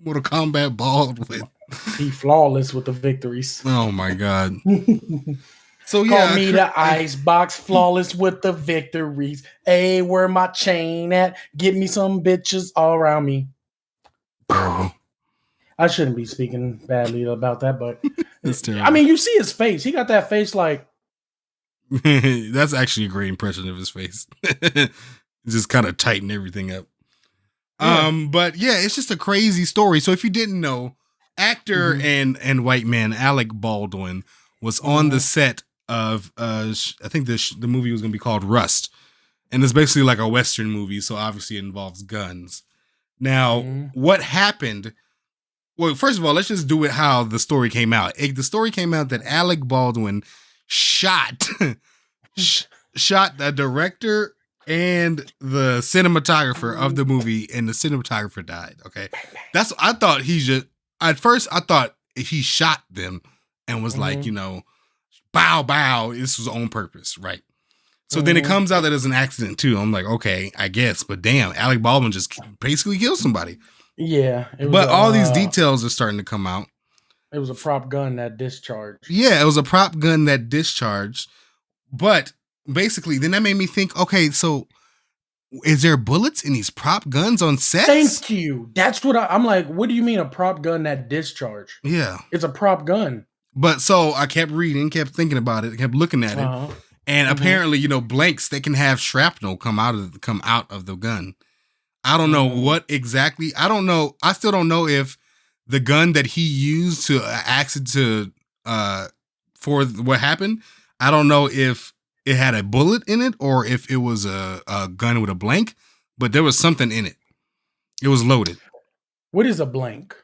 Mortal Kombat Baldwin. He flawless with the victories. Oh my god. So Call me the icebox, flawless with the victories. Hey, where my chain at? Give me some bitches all around me. I shouldn't be speaking badly about that, but That's terrible. I mean, you see his face. He got that face like. That's actually a great impression of his face. Just kind of tighten everything up. Yeah. But yeah, it's just a crazy story. So if you didn't know, actor and white man Alec Baldwin was on the set of I think the movie was gonna be called Rust, and it's basically like a Western movie. So obviously it involves guns. Now, what happened? Well, first of all, let's just do it how the story came out. The story came out that Alec Baldwin shot the director and the cinematographer of the movie, and the cinematographer died. Okay, I thought at first I thought he shot them and was like, bow bow. This was on purpose, right? So then it comes out that it's an accident too. I'm like, okay, I guess, but damn, Alec Baldwin just basically killed somebody. Yeah, but all these details are starting to come out. It was a prop gun that discharged. Yeah, it was a prop gun that discharged. But basically, then that made me think, okay, so is there bullets in these prop guns on sets? Thank you. That's what I'm like, what do you mean a prop gun that discharged? Yeah. It's a prop gun. But so I kept reading, kept thinking about it, kept looking at it. And apparently, blanks, they can have shrapnel come out of the gun. I don't know what exactly. I don't know. I still don't know if the gun that he used to for what happened, I don't know if it had a bullet in it or if it was a gun with a blank, but there was something in it. It was loaded. What is a blank?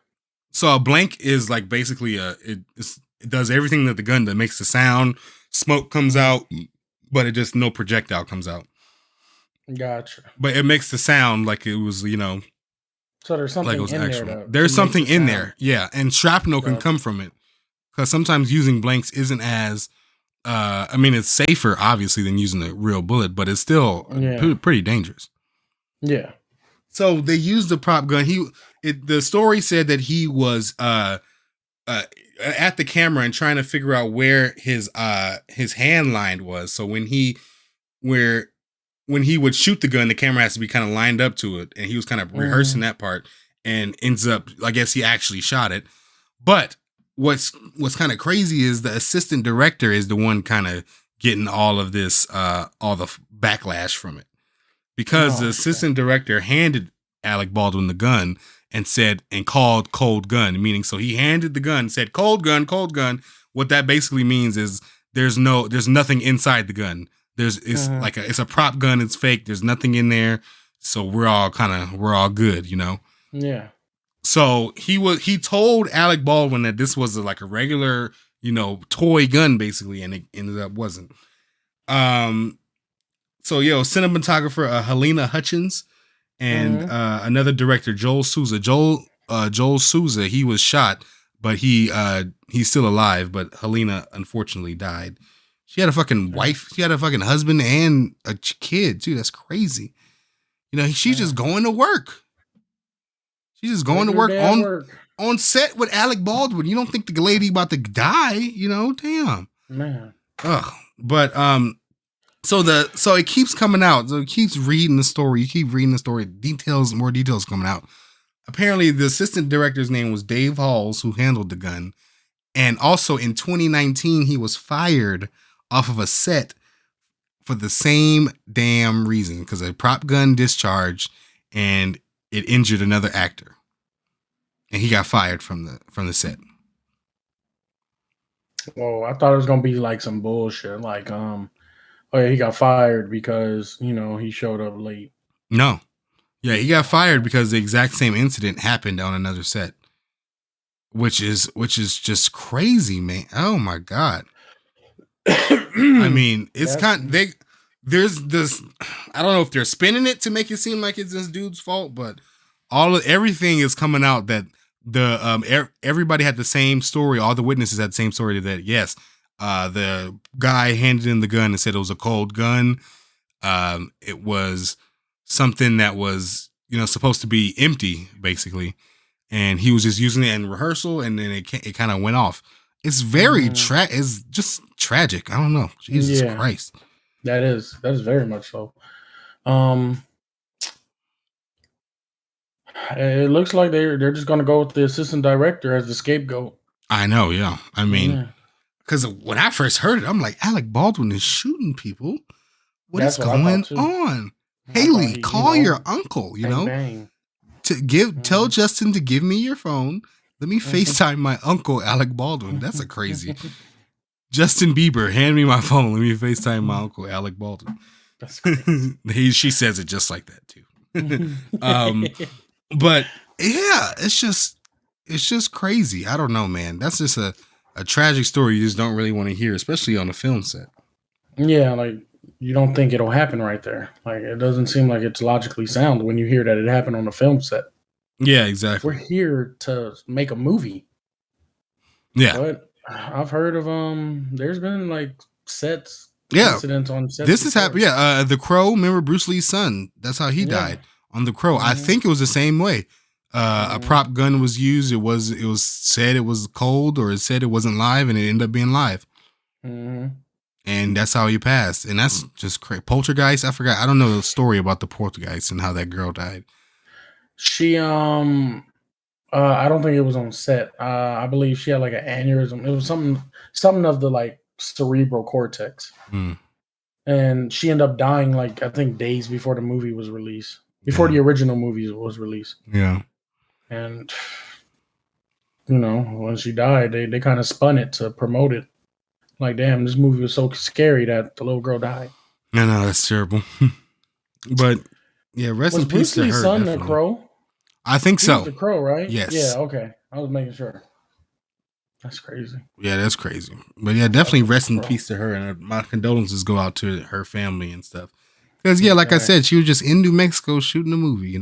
So a blank is like basically it does everything that the gun that makes the sound, smoke comes out, but it just no projectile comes out. Gotcha. But it makes the sound like it was, So there's something like in there. There's something in there, yeah, and shrapnel can come from it. Because sometimes using blanks isn't as, I mean, it's safer obviously than using a real bullet, but it's still pretty dangerous. Yeah. So they used the prop gun. The story said that he was at the camera and trying to figure out where his hand line was. So when he would shoot the gun, the camera has to be kind of lined up to it, and he was kind of rehearsing that part, and ends up, I guess he actually shot it. But what's kind of crazy is the assistant director is the one kind of getting all of this, all the backlash from it, because the assistant director handed Alec Baldwin the gun and called cold gun, meaning so he handed the gun, said cold gun. What that basically means is there's nothing inside the gun. It's a prop gun. It's fake. There's nothing in there. So we're all good, Yeah. So he told Alec Baldwin that this was like a regular, toy gun basically. And it ended up wasn't. So cinematographer, Halyna Hutchins and, another director, Joel Souza, he was shot, but he's still alive. But Halyna unfortunately died. She had a fucking wife. She had a fucking husband and a kid too. That's crazy. She's just going to work. She's just going to work on set with Alec Baldwin. You don't think the lady about to die? Damn. Man. Ugh. But so it keeps coming out. So it keeps reading the story. You keep reading the story. More details coming out. Apparently, the assistant director's name was Dave Halls, who handled the gun, and also in 2019 he was fired off of a set for the same damn reason, because a prop gun discharged and it injured another actor, and he got fired from the set. Well, I thought it was gonna be like some bullshit, like he got fired because he showed up late. No, yeah, he got fired because the exact same incident happened on another set, which is just crazy, man. Oh my god. I mean, it's there's this, I don't know if they're spinning it to make it seem like it's this dude's fault, but everything is coming out that everybody had the same story. All the witnesses had the same story, that yes, the guy handed in the gun and said it was a cold gun. It was something that was, supposed to be empty basically. And he was just using it in rehearsal, and then it kind of went off. It's very it's just tragic. I don't know. Jesus Christ. That is very much so. It looks like they're just gonna go with the assistant director as the scapegoat. I know, yeah. I mean, Yeah. because when I first heard it, I'm like, Alec Baldwin is shooting people. What is That's what I thought going too. on? I thought Haley, he, call your uncle, bang bang. Tell Justin to give me your phone. Let me FaceTime my uncle, Alec Baldwin. That's a crazy. Justin Bieber, hand me my phone. Let me FaceTime my uncle, Alec Baldwin. That's crazy. She says it just like that too. But yeah, it's just crazy. I don't know, man. That's just a tragic story you just don't really want to hear, especially on a film set. Yeah, like you don't think it'll happen right there. Like it doesn't seem like it's logically sound when you hear that it happened on a film set. Yeah, exactly. We're here to make a movie. Yeah. But I've heard of there's been like incidents on sets. This has happened. Yeah, The Crow, remember Bruce Lee's son? That's how he died on The Crow. I think it was the same way. A prop gun was used. It was said it was cold, or it said it wasn't live, and it ended up being live. And that's how he passed. And that's just crazy. Poltergeist, I forgot. I don't know the story about the Poltergeist and how that girl died. She I don't think it was on set. I believe she had like an aneurysm. It was something of the like cerebral cortex. And she ended up dying like I think days before the movie was released. Before the original movie was released. Yeah. And when she died, they kind of spun it to promote it. Like, damn, this movie was so scary that the little girl died. I know, that's terrible. But yeah, rest in peace to her. Was Bruce Lee's son the Crow? I think so. He was the Crow, right? Yes. Yeah, okay. I was making sure. That's crazy. Yeah, that's crazy. But yeah, definitely rest in peace to her. And my condolences go out to her family and stuff. Because, yeah, like I said, she was just in New Mexico shooting a movie,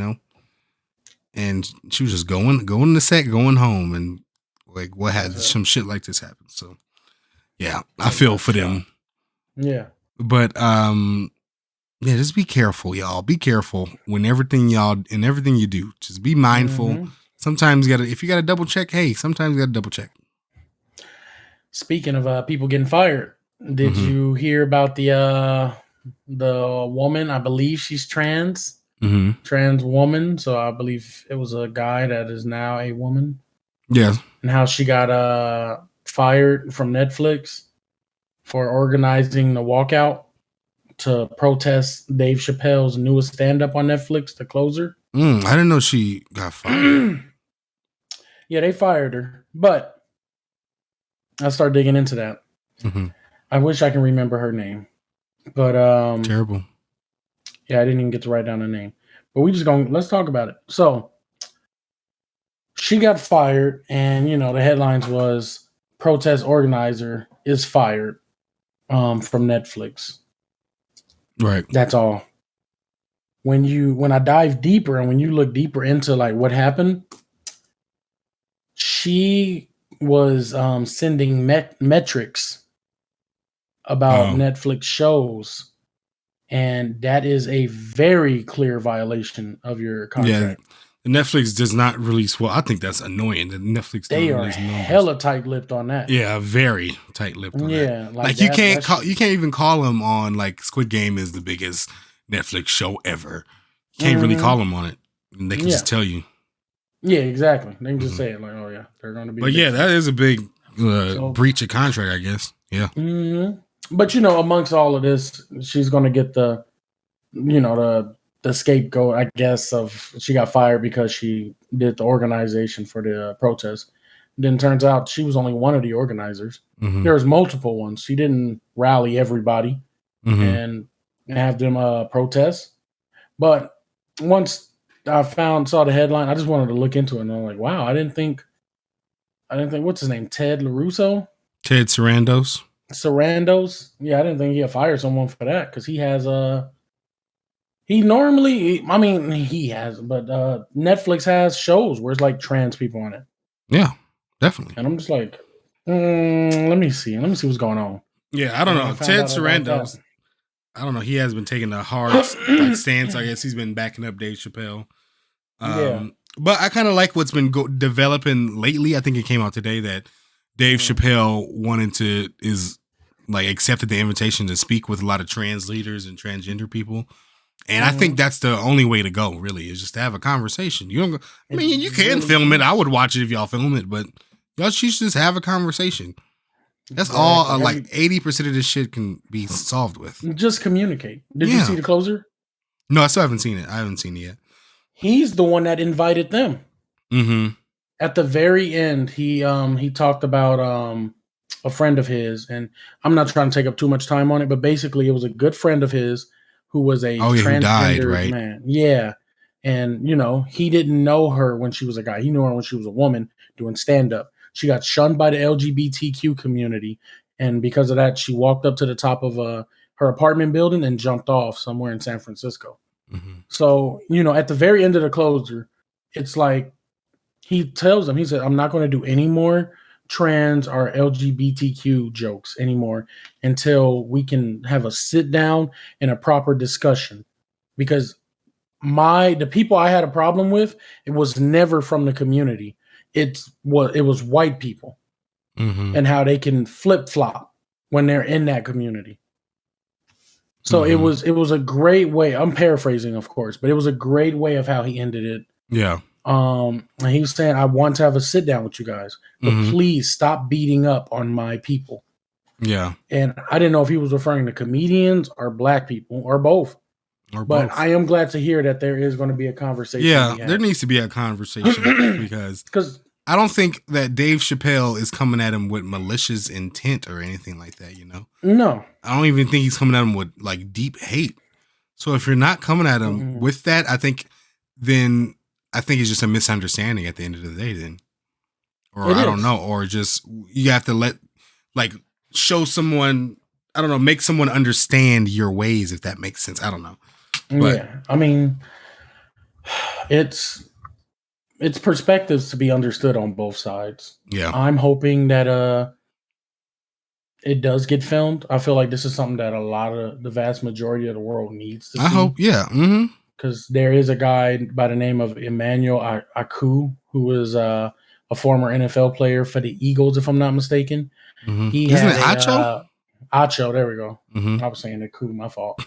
And she was just going to the set, going home. And, like, what had some shit like this happen. So, yeah, I feel for them. Yeah. But, yeah, just be careful, y'all. Be careful when everything you do. Just be mindful. Sometimes if you got to double check, hey, sometimes you got to double check. Speaking of people getting fired, did you hear about the woman? I believe she's trans woman. So I believe it was a guy that is now a woman. Yeah. And how she got fired from Netflix for organizing the walkout to protest Dave Chappelle's newest stand-up on Netflix, The Closer. I didn't know she got fired. Yeah, they fired her, but I started digging into that. I wish I can remember her name, but terrible. Yeah, I didn't even get to write down her name, but let's talk about it. So she got fired, and the headlines was protest organizer is fired from Netflix. Right. That's all. When I dive deeper and when you look deeper into like what happened, she was sending metrics about Netflix shows, and that is a very clear violation of your contract. Yeah, Netflix does not release. Well, I think that's annoying. That Netflix they are hella tight-lipped on that. Yeah, very tight-lipped on that. Yeah, like you can't even call them on like Squid Game is the biggest Netflix show ever. You can't really call them on it. And they can just tell you. Yeah, exactly. They can just say it like, oh yeah, they're going to be. But yeah, that is a big breach of contract, I guess. Yeah. But amongst all of this, she's going to get the scapegoat, I guess, of she got fired because she did the organization for the protest. Then turns out she was only one of the organizers. There was multiple ones. She didn't rally everybody and have them protest. But once I saw the headline, I just wanted to look into it, and I'm like, wow, I didn't think what's his name, Ted Sarandos. Ted Sarandos. Yeah, I didn't think he had fired someone for that because he has he normally, I mean, he has, but Netflix has shows where it's like trans people on it. Yeah, definitely. And I'm just like, let me see what's going on. Yeah, I don't know. Ted Sarandos, I don't know. He has been taking a hard stance. I guess he's been backing up Dave Chappelle. But I kind of like what's been developing lately. I think it came out today that Dave Chappelle accepted the invitation to speak with a lot of trans leaders and transgender people. And I think that's the only way to go, really, is just to have a conversation. You don't. I mean, you can film it. I would watch it if y'all film it, but y'all should just have a conversation. That's all. Like 80% of this shit can be solved with. Just communicate. Did you see the closer? No, I still haven't seen it. I haven't seen it yet. He's the one that invited them. Mm-hmm. At the very end, he talked about a friend of his, and I'm not trying to take up too much time on it, but basically, it was a good friend of his who was a transgender man. Yeah. And, he didn't know her when she was a guy. He knew her when she was a woman doing stand-up. She got shunned by the LGBTQ community. And because of that, she walked up to the top of her apartment building and jumped off somewhere in San Francisco. Mm-hmm. So, at the very end of the closer, it's like he tells them, he said, I'm not going to do any more trans or LGBTQ jokes anymore until we can have a sit down and a proper discussion, because the people I had a problem with, it was never from the community. It was white people and how they can flip flop when they're in that community. So it was a great way. I'm paraphrasing, of course, but it was a great way of how he ended it. Yeah. And he was saying, I want to have a sit down with you guys, but please stop beating up on my people. Yeah. And I didn't know if he was referring to comedians or black people or both. But I am glad to hear that there is going to be a conversation. Yeah, there needs to be a conversation because I don't think that Dave Chappelle is coming at him with malicious intent or anything like that, No. I don't even think he's coming at him with like deep hate. So if you're not coming at him with that, I think it's just a misunderstanding at the end of the day then. Or I don't know. Or just you have to show someone, I don't know, make someone understand your ways, if that makes sense. I don't know. But, yeah. I mean, it's perspectives to be understood on both sides. Yeah. I'm hoping that it does get filmed. I feel like this is something that the vast majority of the world needs to see. I hope, yeah. Mm-hmm. Because there is a guy by the name of Emmanuel Aku, who is a former NFL player for the Eagles, if I'm not mistaken. Mm-hmm. Isn't it Acho? Acho, there we go. Mm-hmm. I was saying Aku, my fault.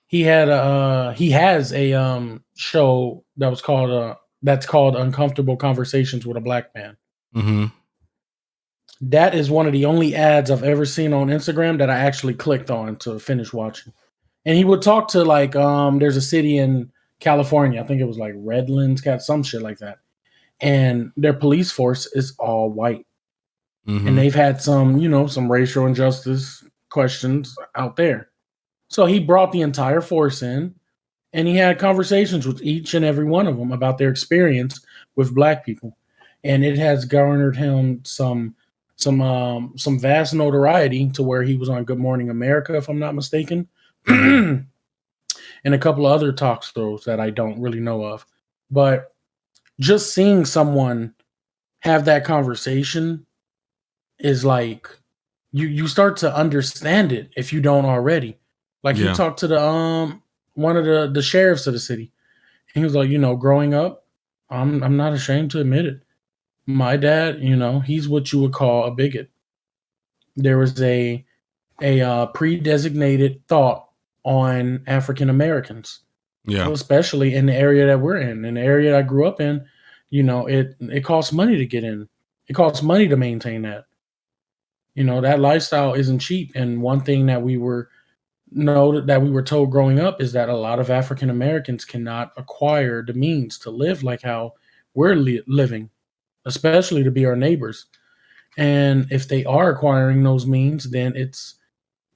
He has a show that's called Uncomfortable Conversations with a Black Man. Mm-hmm. That is one of the only ads I've ever seen on Instagram that I actually clicked on to finish watching. And he would talk to there's a city in California, I think it was like Redlands, got some shit like that. And their police force is all white. Mm-hmm. And they've had some racial injustice questions out there. So he brought the entire force in, and he had conversations with each and every one of them about their experience with Black people. And it has garnered him some vast notoriety to where he was on Good Morning America, if I'm not mistaken. And a couple of other talk shows that I don't really know of. But just seeing someone have that conversation is like, you start to understand it if you don't already. Like he talked to the one of the sheriffs of the city. And he was like, growing up, I'm not ashamed to admit it. My dad, he's what you would call a bigot. There was a pre-designated thought on African Americans. Yeah. Especially in the area that we're in the area I grew up in, it costs money to get in. It costs money to maintain that. That lifestyle isn't cheap. And one thing that we were told growing up is that a lot of African Americans cannot acquire the means to live like how we're living, especially to be our neighbors. And if they are acquiring those means, then it's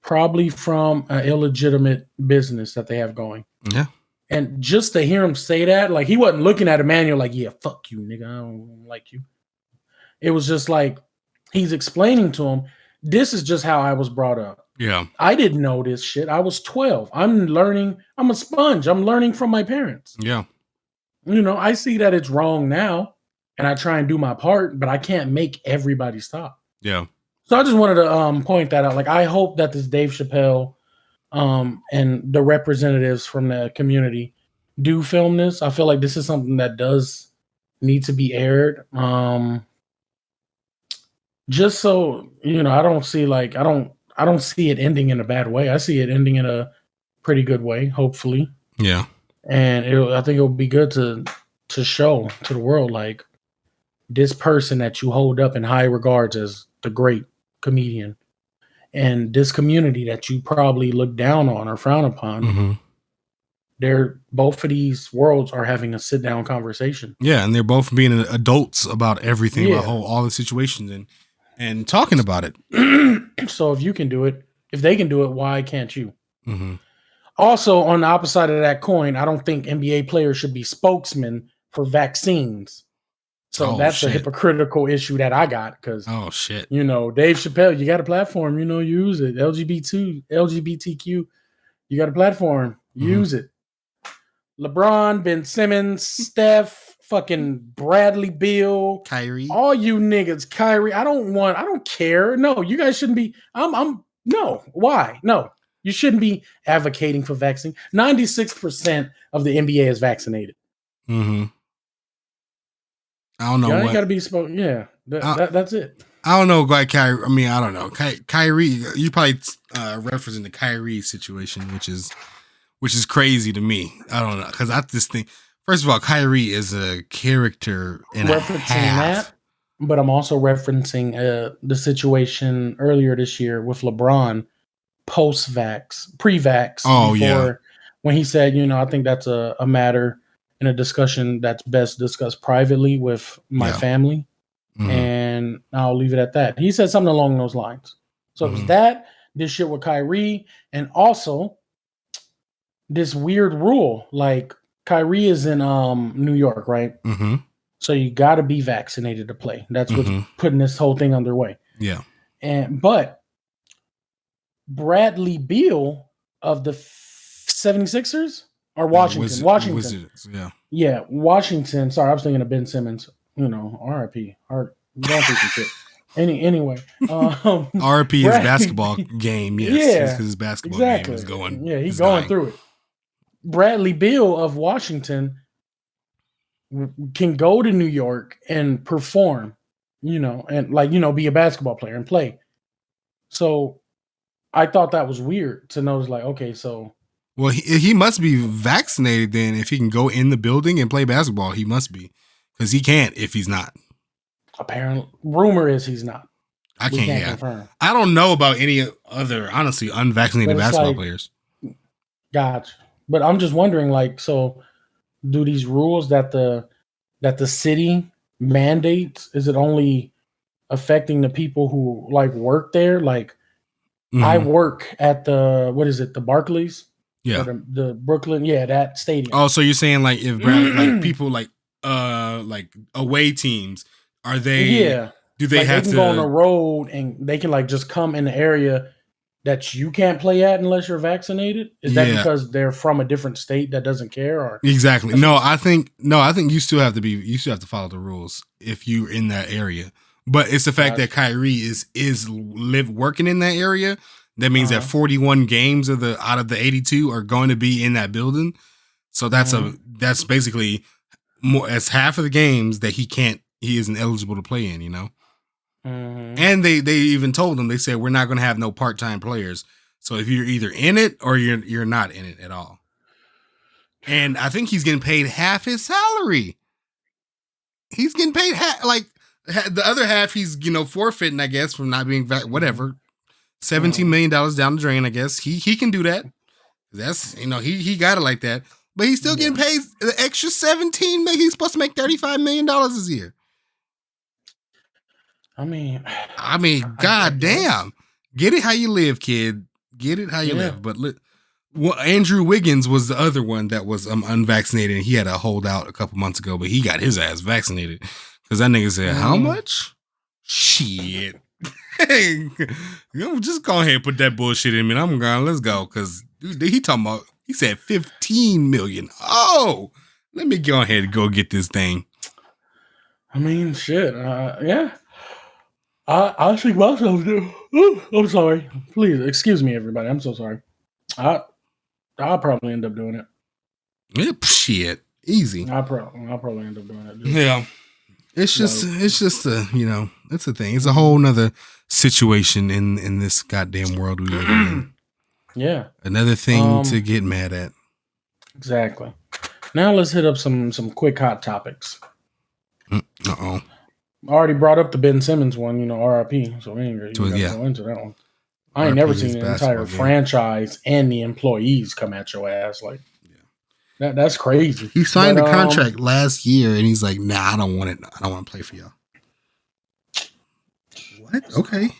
probably from an illegitimate business that they have going. Yeah. And just to hear him say that, like he wasn't looking at Emmanuel like, yeah, fuck you, nigga, I don't like you. It was just like he's explaining to him, this is just how I was brought up. Yeah. I didn't know this shit. I was 12. I'm learning. I'm a sponge. I'm learning from my parents. Yeah. I see that it's wrong now, and I try and do my part, but I can't make everybody stop. Yeah. So I just wanted to point that out. Like, I hope that this Dave Chappelle and the representatives from the community do film this. I feel like this is something that does need to be aired. Just so, I don't see I don't see it ending in a bad way. I see it ending in a pretty good way, hopefully. Yeah. And I think it would be good to show to the world, like, this person that you hold up in high regards as the great comedian, and this community that you probably look down on or frown upon. Mm-hmm. They're both of these worlds are having a sit down conversation. Yeah, and they're both being adults about everything, Yeah. about all the situations and talking about it. So if you can do it, if they can do it, why can't you? Mm-hmm. Also, on the opposite side of that coin, I don't think NBA players should be spokesmen for vaccines. So that's a hypocritical issue that I got, because you know, Dave Chappelle, you got a platform, you know, use it. LGBTQ, you got a platform, use it. LeBron, Ben Simmons, Steph, fucking Bradley Beal, Kyrie, all you niggas, Kyrie. I don't care. No, you guys shouldn't be. No. Why? No, you shouldn't be advocating for vaccine. 96% of the NBA is vaccinated. Mm-hmm. I don't know. Y'all ain't got to be spoken. Yeah, that's it. I don't know, like Kyrie. I mean, I don't know. Kyrie, you probably referencing the Kyrie situation, which is crazy to me. I don't know, because I just think, first of all, Kyrie is a character in referencing a half. That, but I'm also referencing the situation earlier this year with LeBron post-vax, pre-vax. Oh, yeah. When he said, you know, I think that's a matter in a discussion that's best discussed privately with my family. Mm-hmm. And I'll leave it at that. He said something along those lines. So it was that, this shit with Kyrie, and also this weird rule. Like, Kyrie is in New York, right? Mm-hmm. So you got to be vaccinated to play. That's what's putting this whole thing underway. Yeah. But Bradley Beal of the 76ers or Washington. Washington. Wizards, yeah. Yeah, Washington. Sorry, I was thinking of Ben Simmons. You know, RIP. Going through some shit. Anyway. RIP is basketball game, yes. Yeah. Because his basketball game is going. Yeah, he's going through it. Bradley Beal of Washington can go to New York and perform, you know, and, like, you know, be a basketball player and play. So I thought that was weird to notice, like, okay, so. Well, he must be vaccinated then. If he can go in the building and play basketball, he must be, because he can't if he's not. Apparently, rumor is he's not. I can't confirm. I don't know about any other, honestly, unvaccinated basketball players. Gotcha. But I'm just wondering, like, so do these rules that the city mandates, is it only affecting the people who, like, work there? Like, I work at the Barclays? Yeah. Or the Brooklyn, that stadium. Oh, so you're saying, like, if like people like away teams, are they? Yeah. Do they have to go on the road and they can, like, just come in the area that you can't play at unless you're vaccinated? Is that because they're from a different state that doesn't care? Or exactly. I think you still have to follow the rules if you're in that area. But it's the fact that Kyrie is working in that area. That means that 41 games out of the 82 are going to be in that building. So that's basically more as half of the games that he isn't eligible to play in, you know? Mm-hmm. And they even told him, they said, we're not going to have no part-time players. So if you're either in it or you're not in it at all. And I think he's getting paid half his salary. He's getting paid the other half he's, you know, forfeiting, I guess, from not being whatever. $17 million down the drain, I guess. He can do that. That's, you know, he got it like that. But he's still getting paid the extra $17 million. He's supposed to make $35 million this year. I mean, god damn. Get it how you live, kid. Get it how you live. But Andrew Wiggins was the other one that was unvaccinated, and he had a holdout a couple months ago, but he got his ass vaccinated. Because that nigga said, how much? Shit. Just go ahead and put that bullshit in me. I'm going, let's go. Because he said 15 million. Oh, let me go ahead and go get this thing. I mean, shit. Yeah. I think myself do. I'm sorry. Please excuse me, everybody. I'm so sorry. I'll probably end up doing it. Yeah, shit. Easy. I'll probably end up doing it. Yeah. It's just a, you know, it's a thing. It's a whole nother situation in this goddamn world we live in. Yeah. Another thing to get mad at. Exactly. Now let's hit up some quick hot topics. Uh-oh. I already brought up the Ben Simmons one, RIP. So we ain't really So, gotta go into that one. I ain't RIP never seen an entire game. franchise and the employees come at your ass like. That's crazy. He signed the contract last year, and he's like, "Nah, I don't want it. I don't want to play for y'all." What? Okay,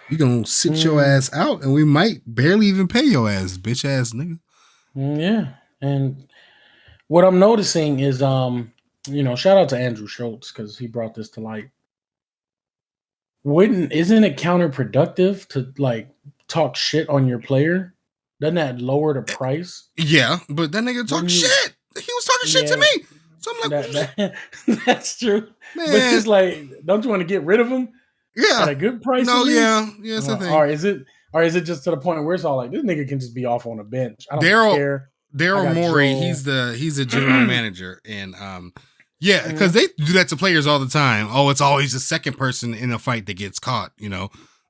you gonna sit your ass out, and we might barely even pay your ass, bitch ass nigga. Yeah, and what I'm noticing is, shout out to Andrew Schultz because he brought this to light. Isn't it counterproductive to like talk shit on your player? Doesn't that lower the price? Yeah, but that nigga talk shit. He was talking shit to me. So I'm like, that's true. Man. But it's like, don't you want to get rid of him? Yeah. At a good price? No, yeah, it's a thing. Or is it just to the point where it's all like, this nigga can just be off on a bench? I don't care. Daryl Morey, he's a general manager, and yeah, because they do that to players all the time. Oh, it's always the second person in a fight that gets caught,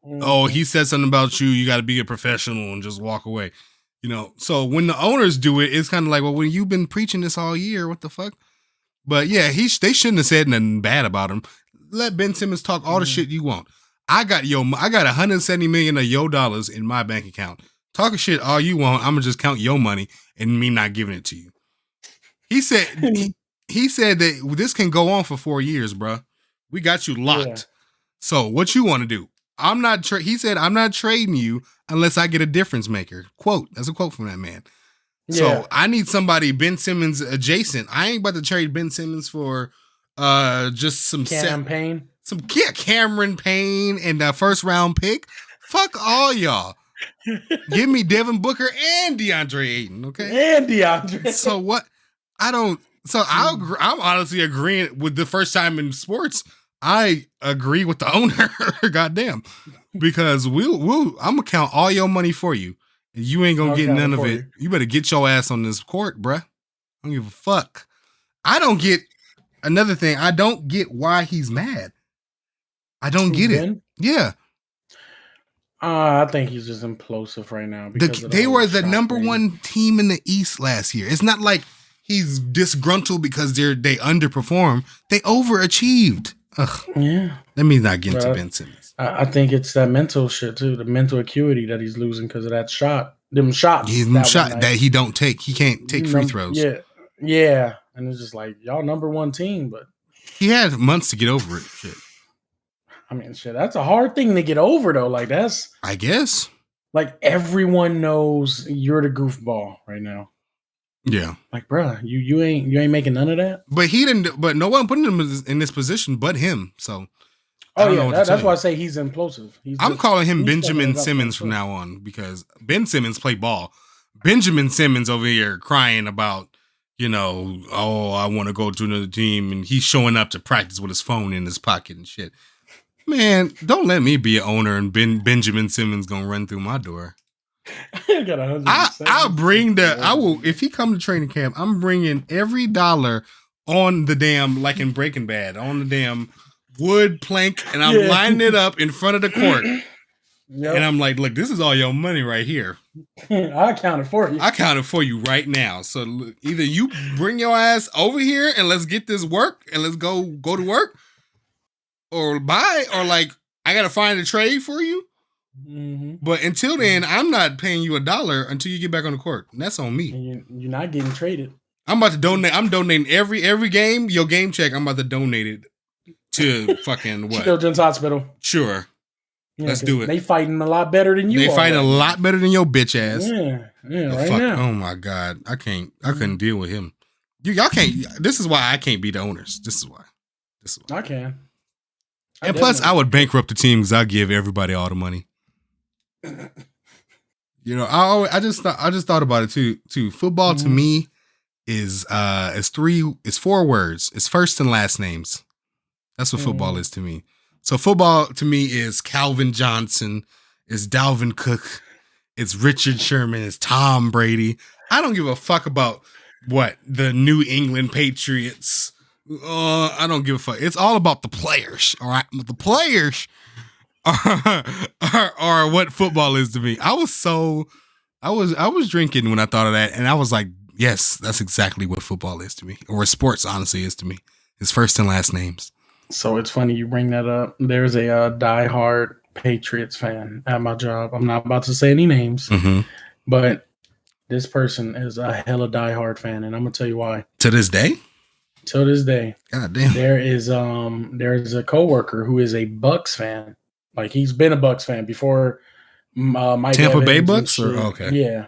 Oh, he said something about you, you got to be a professional and just walk away, So when the owners do it, it's kind of like, well, when you've been preaching this all year, what the fuck? But yeah, they shouldn't have said nothing bad about him. Let Ben Simmons talk all the shit you want. I got 170 million of your dollars in my bank account. Talking shit all you want, I'm gonna just count your money and me not giving it to you. He said he said that this can go on for 4 years, bro. We got you locked. Yeah. So what you want to do? He said, I'm not trading you unless I get a difference maker. Quote. That's a quote from that man. Yeah. So I need somebody Ben Simmons adjacent. I ain't about to trade Ben Simmons for just some Cameron Payne and a first round pick. Fuck all y'all. Give me Devin Booker and DeAndre Ayton, okay? And DeAndre. So what? I'm honestly agreeing with the first time in sports. I agree with the owner. Goddamn, because I'm gonna count all your money for you. You ain't gonna get none of it. You better get your ass on this court, bruh. I don't give a fuck. I don't get another thing. I don't get why he's mad. I don't get it. Yeah. I think he's just implosive right now. They were the number one team in the East last year. It's not like he's disgruntled because they underperformed. They overachieved. Ugh. Yeah. Let me not get into Ben Simmons. I think it's that mental shit too, the mental acuity that he's losing because of that shot. Them shots. That he don't take. He can't take free throws. Yeah. Yeah. And it's just like, y'all number one team, but he had months to get over it. Shit. I mean, shit, that's a hard thing to get over though. Like I guess. Like everyone knows you're the goofball right now. Yeah. Like, bruh, you ain't making none of that. But he didn't. But no one put him in this position but him. So. That's why I say he's implosive. I'm calling him Benjamin Simmons from now on because Ben Simmons play ball. Benjamin Simmons over here crying about, I want to go to another team, and he's showing up to practice with his phone in his pocket and shit. Man, don't let me be an owner and Benjamin Simmons gonna run through my door. I'll bring if he come to training camp, I'm bringing every dollar on the damn, like in Breaking Bad, on the damn wood plank, and I'm lining it up in front of the court. Yep. And I'm like, look, this is all your money right here. I accounted for you. I counted for you right now. So either you bring your ass over here and let's get this work and let's go to work, or buy, or like I gotta find a trade for you. Mm-hmm. But until then, I'm not paying you $1 until you get back on the court. And that's on me. You're not getting traded. I'm about to donate. I'm donating every game. Your game check. I'm about to donate it to fucking what? Children's Hospital. Sure. Yeah, let's do it. They fighting a lot better than you. They fighting a lot better than your bitch ass. Yeah, right now. Oh my God, I couldn't deal with him. Y'all can't. This is why I can't be the owners. This is why. I can. And plus, I would bankrupt the team because I give everybody all the money. I just thought about it too. Football to me is 4 words. It's first and last names. That's what football is to me. So football to me is Calvin Johnson, it's Dalvin Cook, it's Richard Sherman, it's Tom Brady. I don't give a fuck about what the New England Patriots. I don't give a fuck. It's all about the players. All right, the players are what football is to me. I was drinking when I thought of that, and I was like, Yes, that's exactly what football is to me, or sports honestly is to me. It's first and last names. So it's funny you bring that up. There's a diehard Patriots fan at my job. I'm not about to say any names, but this person is a hella diehard fan, and I'm gonna tell you why. To this day? Till this day. God damn. There's a coworker who is a Bucks fan. Like he's been a Bucks fan before. Mike Tampa Evans Bay Bucks, or okay, yeah,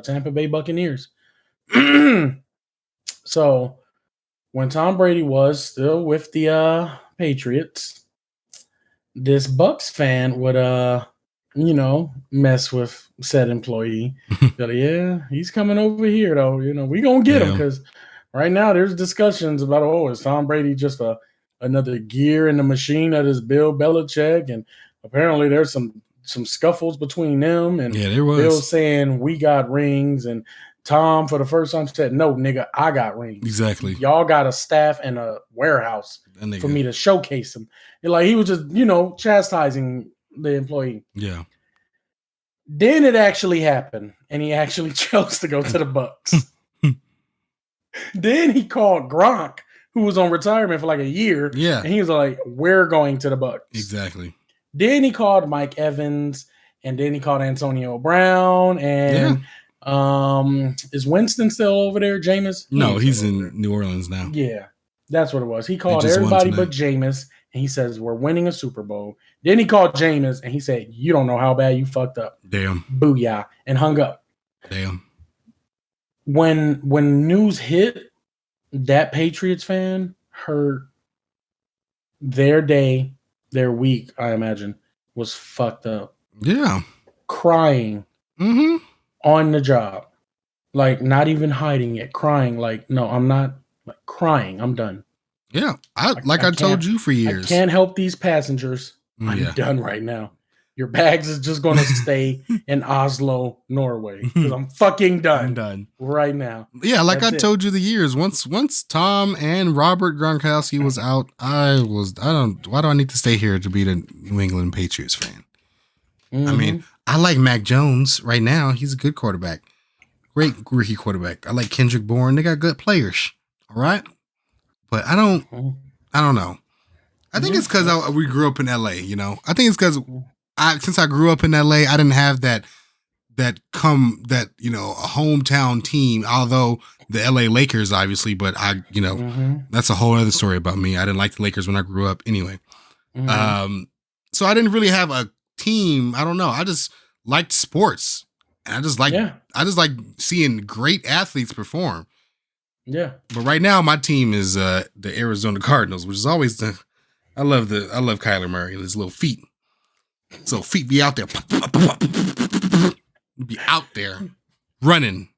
Tampa Bay Buccaneers. So when Tom Brady was still with the Patriots, this Bucks fan would mess with said employee. Like, yeah, he's coming over here though. We gonna get him because right now there's discussions about is Tom Brady just another gear in the machine that is Bill Belichick, and apparently there's some scuffles between them, and there was. Bill saying we got rings, and Tom for the first time said, "No, nigga, I got rings. Exactly. Y'all got a staff and a warehouse for me to showcase them." Like he was just, chastising the employee. Yeah. Then it actually happened, and he actually chose to go to the Bucks. Then he called Gronk, who was on retirement for like a year. Yeah. And he was like, "We're going to the Bucks." Exactly. Then he called Mike Evans, and then he called Antonio Brown, and is Winston still over there, Jameis? No, he's in New Orleans now. Yeah, that's what it was. He called everybody but Jameis, and he says, "We're winning a Super Bowl." Then he called Jameis, and he said, "You don't know how bad you fucked up." Damn. Booyah, and hung up. Damn. When news hit, that Patriots fan heard their day, their week, I imagine, was fucked up. Yeah. Crying on the job. Like, not even hiding it. Crying like, no, I'm not. Like, crying. I'm done. Yeah. I told you for years. I can't help these passengers. I'm done right now. Your bags is just going to stay in Oslo, Norway. Because I'm fucking done. I'm done. Right now. Yeah, like I told you the years. Once Tom and Robert Gronkowski was out, why do I need to stay here to be the New England Patriots fan? I mean, I like Mac Jones right now. He's a good quarterback. Great rookie quarterback. I like Kendrick Bourne. They got good players. All right. But I don't know. I think it's because we grew up in LA, I think it's because since I grew up in LA, I didn't have that a hometown team, although the LA Lakers, obviously, but that's a whole other story about me. I didn't like the Lakers when I grew up anyway. So I didn't really have a team. I don't know. I just liked sports. And I just like seeing great athletes perform. Yeah. But right now my team is the Arizona Cardinals, which is always I love Kyler Murray, his little feet. So feet be out there. Be out there running.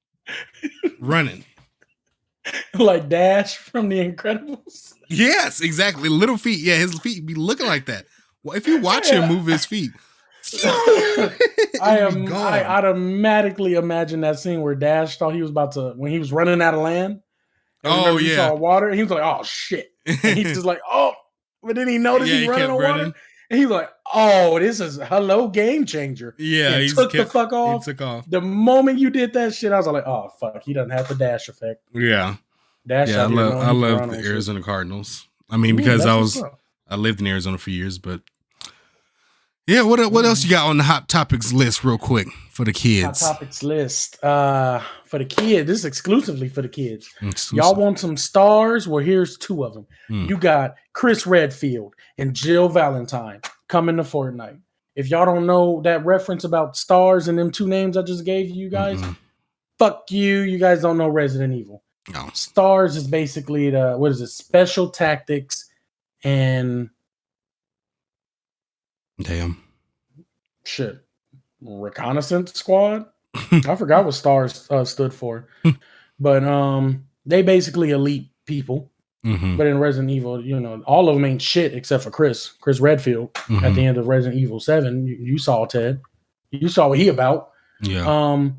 Like Dash from The Incredibles. Yes, exactly. Little feet. Yeah, his feet be looking like that. Well, if you watch him move his feet. I automatically imagine that scene where Dash thought he was about to, when he was running out of land. Oh, yeah. He saw water. And he was like, "Oh, shit." And he's just like, "Oh." But then he noticed he's running on water. And he's like, "Oh, this is hello game changer." Yeah. He took the fuck off. He took off. The moment you did that shit, I was like, "Oh, fuck. He doesn't have the Dash effect." Yeah. Dash. Yeah, I love the Arizona Cardinals. I mean, because I lived in Arizona for years, but yeah, what else you got on the hot topics list real quick for the kids? Hot topics list. For the kids, this is exclusively for the kids. Y'all want some stars? Well, here's two of them. You got Chris Redfield and Jill Valentine coming to Fortnite. If y'all don't know that reference about stars and them two names I just gave you guys, fuck you. You guys don't know Resident Evil. No. Stars is basically special tactics and damn shit. Reconnaissance squad. I forgot what stars stood for. But they basically elite people. But in Resident Evil, all of them ain't shit except for Chris Redfield. At the end of Resident Evil 7, you saw Ted. You saw what he about. Yeah.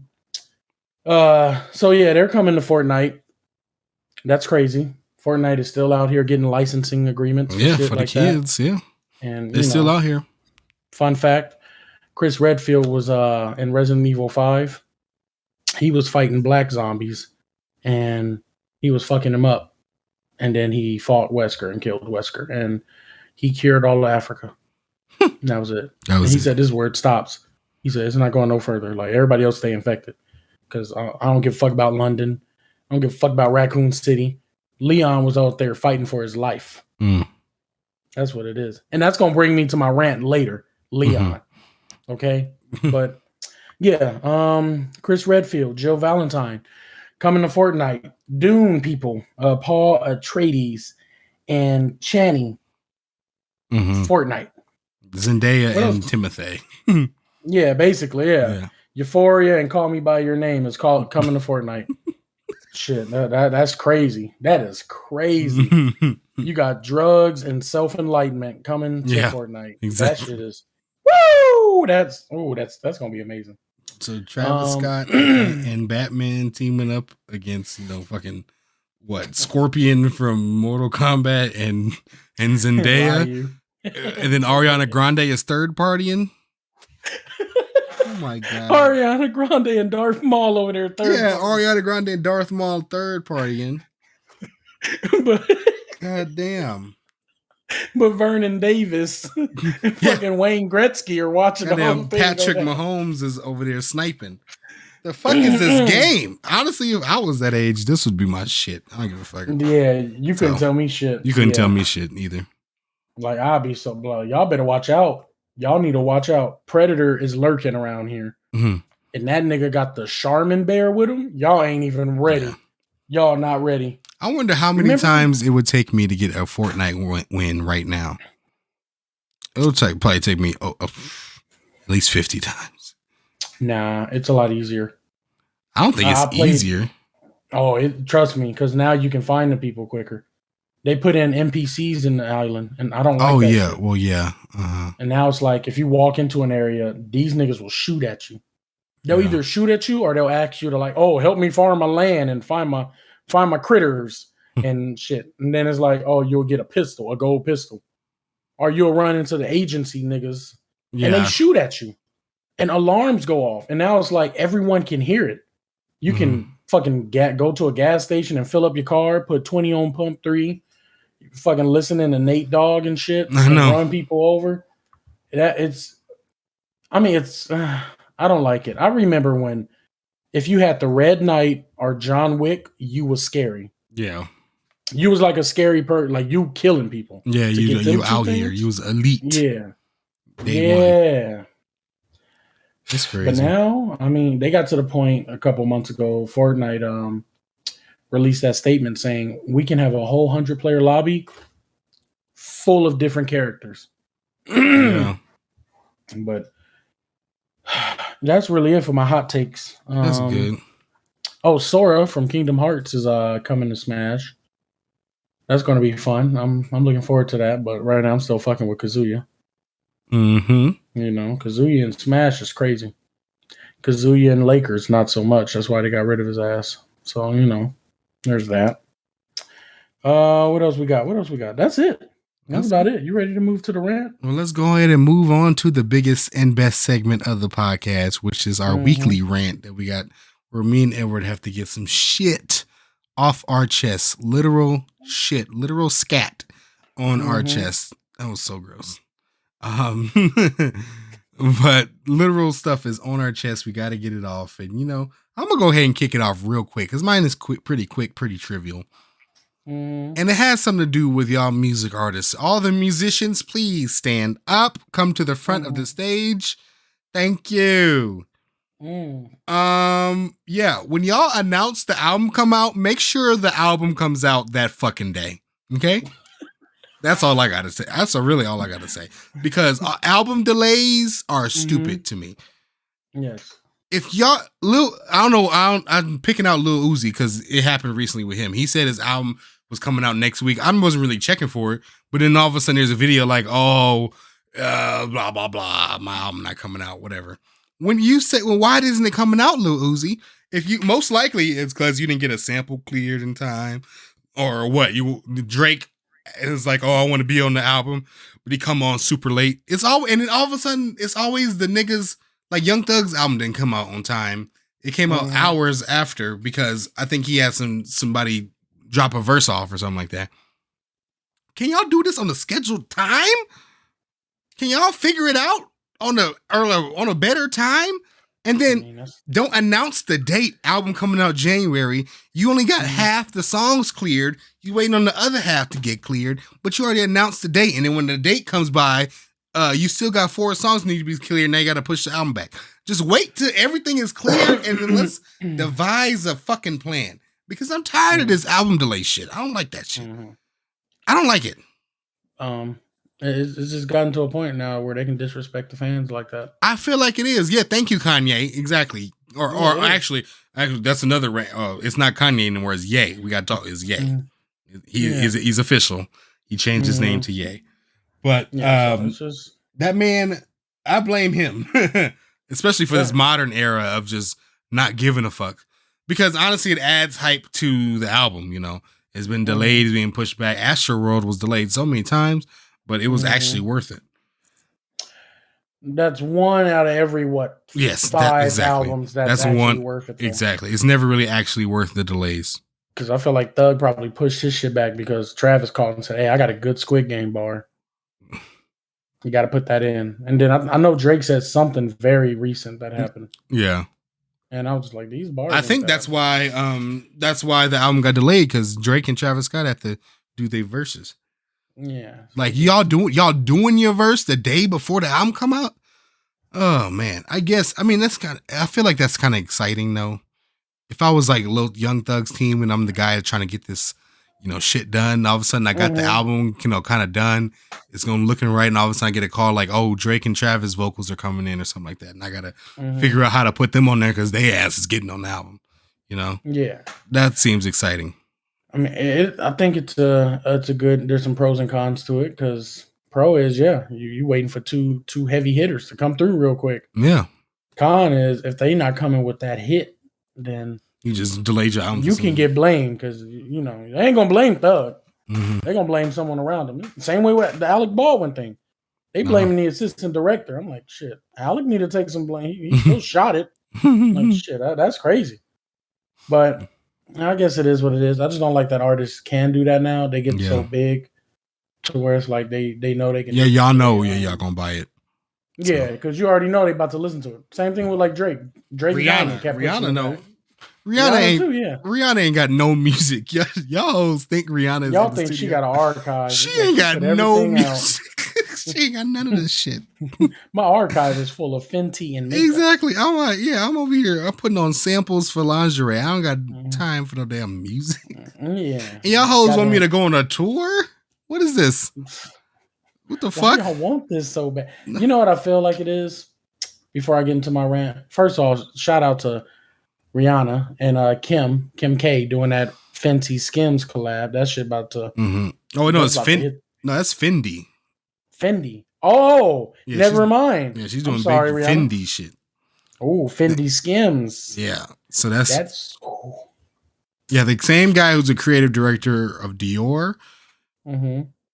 So yeah, they're coming to Fortnite. That's crazy. Fortnite is still out here getting licensing agreements. Yeah, for the kids. Yeah. And they're still out here. Fun fact, Chris Redfield was in Resident Evil 5. he was fighting black zombies, and he was fucking them up. And then he fought Wesker and killed Wesker, and he cured all of Africa. And that was it. And he said, "This is where it stops." He said, "It's not going no further. Like everybody else, stay infected, because I don't give a fuck about London. I don't give a fuck about Raccoon City." Leon was out there fighting for his life. That's what it is. And that's going to bring me to my rant later. Leon. Okay. But yeah, Chris Redfield, Joe Valentine, coming to Fortnite, Dune people, Paul Atreides, and Channing, Fortnite. Zendaya and Timothy. Yeah, basically, yeah. Euphoria and Call Me By Your Name is called coming to Fortnite. Shit, that's crazy. That is crazy. You got drugs and self-enlightenment coming to Fortnite. Exactly. That shit is woo! That's gonna be amazing. So Travis Scott and Batman teaming up against, fucking what, Scorpion from Mortal Kombat and Zendaya. And then Ariana Grande is third partying. Oh my god. Ariana Grande and Darth Maul over there third. Yeah, Ariana Grande and Darth Maul third partying. But god damn. But Vernon Davis and fucking Wayne Gretzky are watching the whole thing. Patrick Mahomes is over there sniping. The fuck is this game? Honestly, if I was that age, this would be my shit. I don't give a fuck. Yeah, you couldn't tell me shit. You couldn't tell me shit either. Like, I'll be so blood. Y'all better watch out. Y'all need to watch out. Predator is lurking around here. And that nigga got the Charmin bear with him. Y'all ain't even ready. Y'all not ready. I wonder how many times it would take me to get a Fortnite win right now. It'll probably take me at least 50 times. Nah, it's a lot easier. I don't think it's easier. Oh, trust me, because now you can find the people quicker. They put in NPCs in the island, and I don't like that shit. Well, yeah. And now it's like, if you walk into an area, these niggas will shoot at you. They'll either shoot at you or they'll ask you to like, oh, help me farm my land and find my critters and shit. And then it's like, oh, you'll get a gold pistol. Or you'll run into the agency niggas and they shoot at you. And alarms go off. And now it's like everyone can hear it. You can fucking go to a gas station and fill up your car, put 20 on pump 3. Fucking listening to Nate Dogg and shit. I know. Run people over. I don't like it. I remember when, if you had the Red Knight or John Wick, you was scary. Yeah. You was like a scary person, like you killing people. Yeah, you out here. You was elite. Yeah. Yeah. It's crazy. But now, they got to the point a couple months ago, Fortnite released that statement saying we can have a whole 100-player lobby full of different characters. Yeah. But that's really it for my hot takes. That's good. Oh, Sora from Kingdom Hearts is coming to Smash. That's going to be fun. I'm looking forward to that. But right now, I'm still fucking with Kazuya. Kazuya and Smash is crazy. Kazuya and Lakers, not so much. That's why they got rid of his ass. So, there's that. What else we got? That's it. That's about it. You ready to move to the rant? Well, let's go ahead and move on to the biggest and best segment of the podcast, which is our weekly rant that we got, where me and Edward have to get some shit off our chest. Literal shit. Literal scat on our chest. That was so gross. But literal stuff is on our chest. We got to get it off. And, I'm going to go ahead and kick it off real quick because mine is pretty quick, pretty trivial. And it has something to do with y'all music artists. All the musicians, please stand up. Come to the front of the stage. Thank you. Yeah, when y'all announce the album come out, make sure the album comes out that fucking day. Okay? That's all I gotta say. That's really all I gotta say. Because album delays are stupid to me. Yes. If y'all, I'm picking out Lil Uzi because it happened recently with him. He said his album was coming out next week. I wasn't really checking for it, but then all of a sudden there's a video like, blah, blah, blah, my album not coming out, whatever. When you say, well, why isn't it coming out, Lil Uzi? If you, most likely it's because you didn't get a sample cleared in time, or what? Drake is like, oh, I want to be on the album, but he come on super late. And then all of a sudden it's always the niggas, like Young Thug's album didn't come out on time. It came out hours after because I think he had somebody drop a verse off or something like that. Can y'all do this on the scheduled time? Can y'all figure it out on a better time? And then don't announce the date. Album coming out January. You only got half the songs cleared. You waiting on the other half to get cleared, but you already announced the date. And then when the date comes by, you still got 4 songs need to be cleared. Now you got to push the album back. Just wait till everything is clear and then let's devise a fucking plan. Because I'm tired of this album delay shit. I don't like that shit. I don't like it. It's just gotten to a point now where they can disrespect the fans like that. I feel like it is. Yeah, thank you, Kanye. Exactly. Or actually, that's another. It's not Kanye anymore. It's Ye. We got to talk. It's Ye. He's official. He changed his name to Ye. But that man, I blame him, especially for this modern era of just not giving a fuck. Because honestly, it adds hype to the album. You know, it's been delayed, being pushed back. Astroworld was delayed so many times, but it was actually worth it. That's one out of every 5 albums that's actually worth it. Exactly. It's never really actually worth the delays. Because I feel like Thug probably pushed his shit back because Travis called and said, "Hey, I got a good Squid Game bar. You got to put that in." And then I know Drake said something very recent that happened. Yeah. And I was just like, these bars. I think that's why the album got delayed, because Drake and Travis Scott have to do their verses. Yeah. Like y'all doing your verse the day before the album come out? Oh man. I feel like that's kind of exciting though. If I was like Lil Young Thug's team and I'm the guy trying to get this, shit done, all of a sudden I got the album, kind of done. It's going looking right, and all of a sudden I get a call like, "Oh, Drake and Travis vocals are coming in," or something like that. And I got to figure out how to put them on there because they ass is getting on the album, Yeah. That seems exciting. I mean, I think it's a good, there's some pros and cons to it, because pro is, you waiting for two heavy hitters to come through real quick. Yeah. Con is, if they not coming with that hit, then you just delayed your album. You can get blamed because, they ain't going to blame Thug. They're going to blame someone around him. Same way with the Alec Baldwin thing. They blaming the assistant director. I'm like, shit, Alec need to take some blame. He still shot it. Like, shit, that's crazy. But I guess it is what it is. I just don't like that artists can do that now. They get so big to where it's like they know they can. Yeah, y'all know. Y'all going to buy it. Yeah, because you already know they about to listen to it. Same thing with like Drake. Rihanna know. Rihanna ain't got no music. Y'all think Rihanna is Y'all think she got an archive. She ain't got no music. She ain't got none of this shit. My archive is full of Fenty and makeup. Exactly. I'm like, I'm over here. I'm putting on samples for lingerie. I don't got time for no damn music. Yeah. And y'all hoes want me to go on a tour? What is this? What the fuck? Y'all want this so bad. You know what I feel like it is? Before I get into my rant. First of all, shout out to Rihanna and Kim K doing that Fenty Skims collab. That shit about to. Oh no, it's Fendi. No, that's Fendi. Fendi. Oh, yeah, never mind. Yeah, she's doing big Fendi shit. Oh, Fendi Skims. Yeah, so that's. Yeah, the same guy who's the creative director of Dior.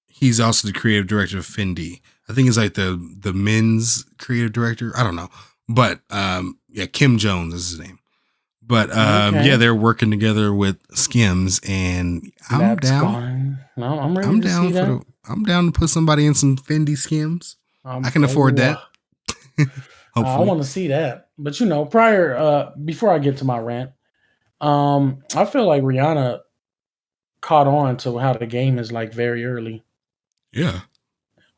He's also the creative director of Fendi. I think he's like the men's creative director. I don't know, but Kim Jones is his name. But they're working together with Skims, and I'm down. No, I'm ready to see that. I'm down to put somebody in some Fendi Skims. I can afford that. I want to see that. But before I get to my rant, I feel like Rihanna caught on to how the game is like very early. Yeah.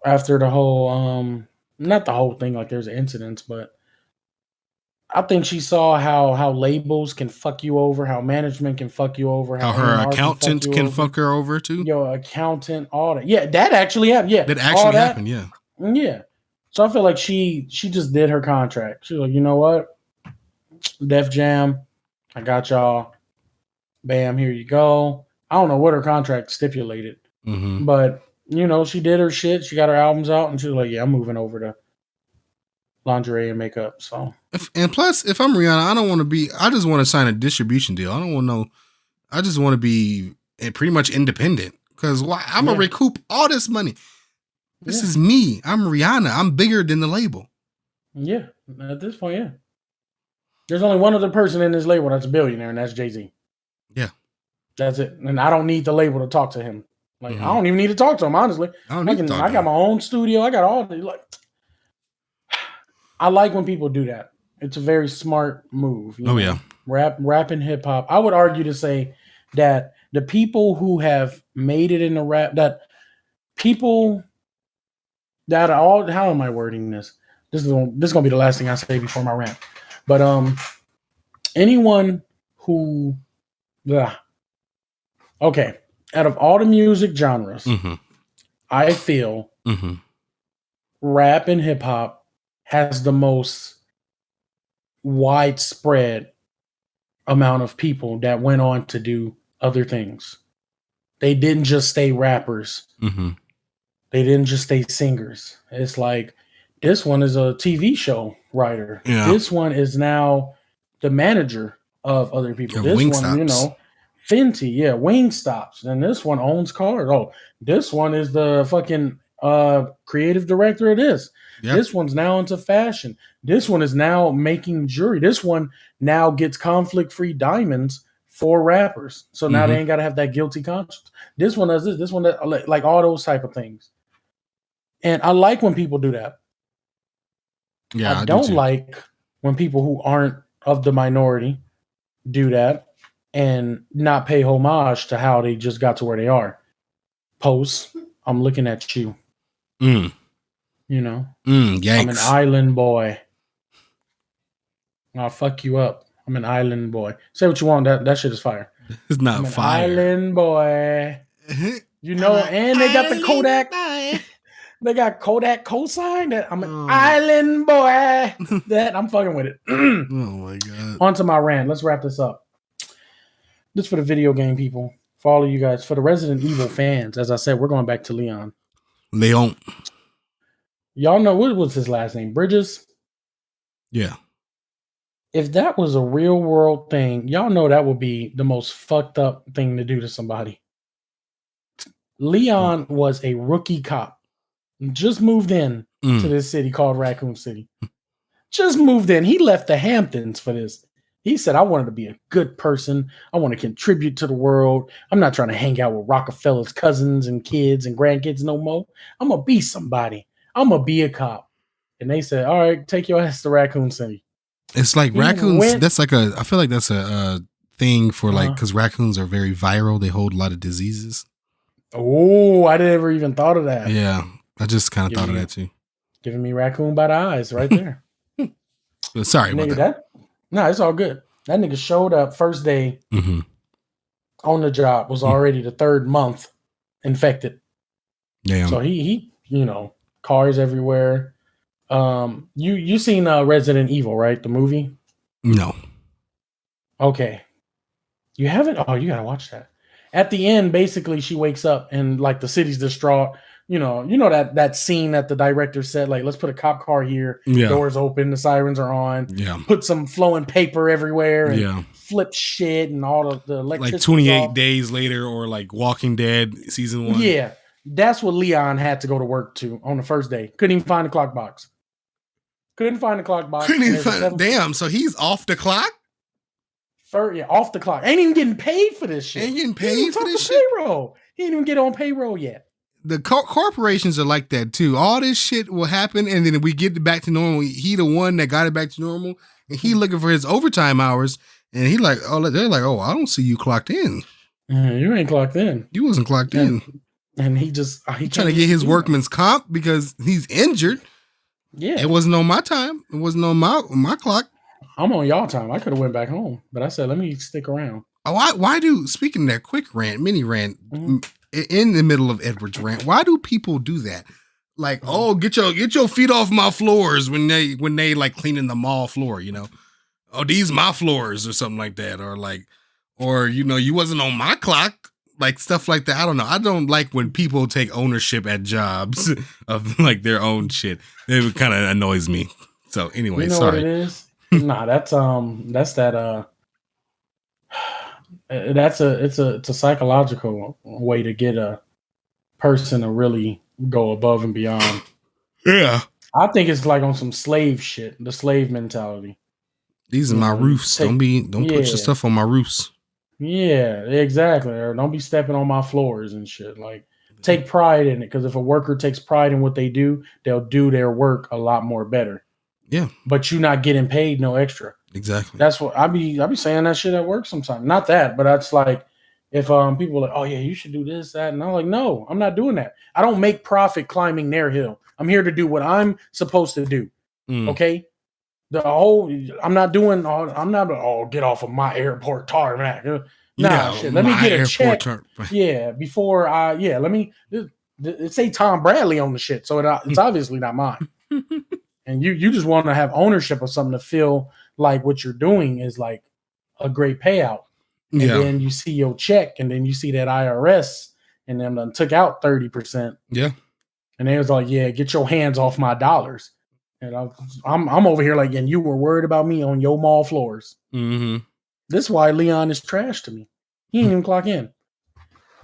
After the whole, not the whole thing, like there's incidents, but I think she saw how labels can fuck you over, how management can fuck you over, how her accountant can fuck her over too. Your accountant, all that. Yeah, that actually happened. Yeah, that actually happened. Yeah, yeah. So I feel like she just did her contract. She's like, you know what, Def Jam, I got y'all. Bam, here you go. I don't know what her contract stipulated, but she did her shit. She got her albums out, and she was like, yeah, I'm moving over to lingerie and makeup. So, and plus, if I'm Rihanna, I just want to sign a distribution deal. I don't want no, I just want to be pretty much independent, because I'm gonna recoup all this money. This is me. I'm Rihanna. I'm bigger than the label. Yeah, at this point, yeah. There's only one other person in this label that's a billionaire, and that's Jay-Z. Yeah. That's it. And I don't need the label to talk to him. Like, I don't even need to talk to him, honestly. I got my own studio. I got all the, like, I like when people do that. It's a very smart move. You know? Yeah. Rap and hip hop. I would argue to say that the people who have made it in the rap, that people that are all, how am I wording this? This is gonna be the last thing I say before my rant. But anyone who, okay, out of all the music genres, I feel rap and hip hop has the most widespread amount of people that went on to do other things. They didn't just stay rappers. They didn't just stay singers. It's like, this one is a TV show writer. Yeah. This one is now the manager of other people. This one, you know, Fenty, Wingstops. And this one owns cars. Oh, this one is the fucking creative director of this. Yep. This one's now into fashion. This one is now making jewelry. This one now gets conflict-free diamonds for rappers. So now they ain't got to have that guilty conscience. This one does this. This one, like all those type of things. And I like when people do that. Yeah, I don't like when people who aren't of the minority do that and not pay homage to how they just got to where they are. Post, I'm looking at you. You know? Yikes. I'm an island boy. I'll fuck you up. I'm an island boy. Say what you want. That shit is fire. It's not I'm an fire. Island boy. You know, and they got the Kodak. They got Kodak cosign that I'm an island boy. That I'm fucking with it. Oh my god. On to my rant. Let's wrap this up. This for the video game people. For all of you guys. For the Resident Evil fans. As I said, we're going back to Leon. Y'all know, what was his last name? Bridges? Yeah. If that was a real world thing, y'all know that would be the most fucked up thing to do to somebody. Leon was a rookie cop. Just moved in to this city called Raccoon City. Just moved in. He left the Hamptons for this. He said, I wanted to be a good person. I want to contribute to the world. I'm not trying to hang out with Rockefeller's cousins and kids and grandkids no more. I'm going to be somebody. I'm going to be a cop. And they said, all right, take your ass to Raccoon City. It's like raccoons. That's like I feel like that's a thing for like, because raccoons are very viral. They hold a lot of diseases. Oh, I never even thought of that. Yeah. I just kind of thought of that too. Giving me raccoon by the eyes right there. Sorry about that. No, it's all good. That nigga showed up first day on the job, was already the third month infected. Damn. So he you know, cars everywhere. You seen Resident Evil, right? The movie? No. Okay. You haven't? Oh, you gotta watch that. At the end, basically, she wakes up and like the city's distraught. You know that scene that the director said, like, let's put a cop car here, doors open, the sirens are on, put some flowing paper everywhere, and flip shit and all of the electricity. Like 28 days later, or like Walking Dead season 1. Yeah, that's what Leon had to go to work to on the first day. Couldn't even find the clock box. Damn, so he's off the clock? Off the clock. Ain't even getting paid for this shit. Ain't getting paid for this shit? Payroll. He didn't even get on payroll yet. The corporations are like that too. All this shit will happen, and then we get it back to normal. He the one that got it back to normal, and he looking for his overtime hours, and he like, oh, they're like, oh, I don't see you clocked in. You ain't clocked in. You wasn't clocked in. And he trying to get his workman's comp because he's injured. Yeah, it wasn't on my time. It wasn't on my clock. I'm on y'all time. I could have went back home, but I said, let me stick around. Oh, why do, speaking of that quick rant, mini rant, in the middle of Edward's rant, why do people do that? Like, oh, get your feet off my floors when they like cleaning the mall floor, you know? Oh, these my floors or something like that. Or you know, you wasn't on my clock, like stuff like that. I don't know. I don't like when people take ownership at jobs of like their own shit. It kind of annoys me. So anyway, you know sorry. What it is? Nah, that's it's a psychological way to get a person to really go above and beyond. Yeah. I think it's like on some slave shit, the slave mentality. These are my roofs. Don't put your stuff on my roofs. Yeah, exactly. Or don't be stepping on my floors and shit. Like, take pride in it, because if a worker takes pride in what they do, they'll do their work a lot more better. Yeah. But you not getting paid no extra. Exactly. That's what I be saying that shit at work sometimes. Not that, but that's like, if people are like, oh yeah, you should do this, that, and I'm like, no, I'm not doing that. I don't make profit climbing their hill. I'm here to do what I'm supposed to do. Okay. I'm not get off of my airport tarmac. Shit. Let me get a check. Before let me. It say Tom Bradley on the shit, so it's obviously not mine. And you just want to have ownership of something to feel like what you're doing is like a great payout. And then you see your check, and then you see that IRS, and then took out 30%. Yeah. And they was like, yeah, get your hands off my dollars. And I'm over here like, and you were worried about me on your mall floors. Mm-hmm. This is why Leon is trash to me. He didn't even clock in.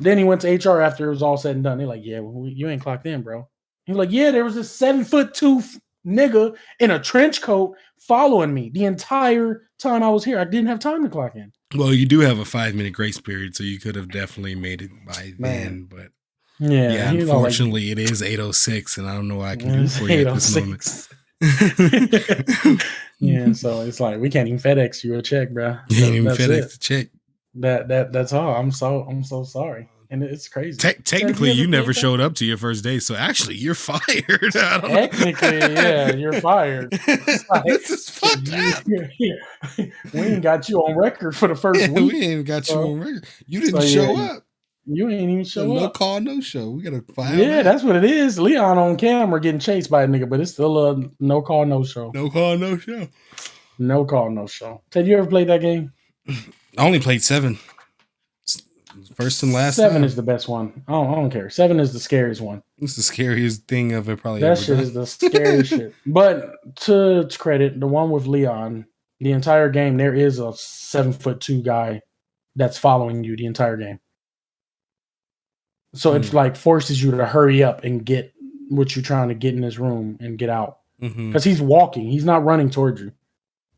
Then he went to HR after it was all said and done. They're like, yeah, well, you ain't clocked in, bro. He was like, yeah, there was this 7'2" nigga in a trench coat following me the entire time I was here. I didn't have time to clock in. Well, you do have a 5-minute grace period, so you could have definitely made it by then. But yeah, unfortunately, it is 8:06, and I don't know what I can do for you at this moment. Yeah, so it's like we can't even FedEx you a check, bro. You can't even FedEx the check. That's all. I'm so sorry, and it's crazy. Technically, you never showed up to your first day, so actually, you're fired. Technically, yeah, you're fired. Like, this is fucked up. We ain't got you on record for the first week. We ain't got you on record. You didn't show up. You ain't even show up. No call, no show. We gotta file. Yeah, that's what it is. Leon on camera getting chased by a nigga, but it's still a no call, no show. No call, no show. No call, no show. Ted, you ever played that game? I only played 7. First and last. 7 is the best one. I don't care. 7 is the scariest one. It's the scariest thing I've probably ever done. That shit is the scariest shit. But to its credit, the one with Leon, the entire game, there is a 7'2" guy that's following you the entire game. So it's like forces you to hurry up and get what you're trying to get in this room and get out. Because he's walking. He's not running towards you.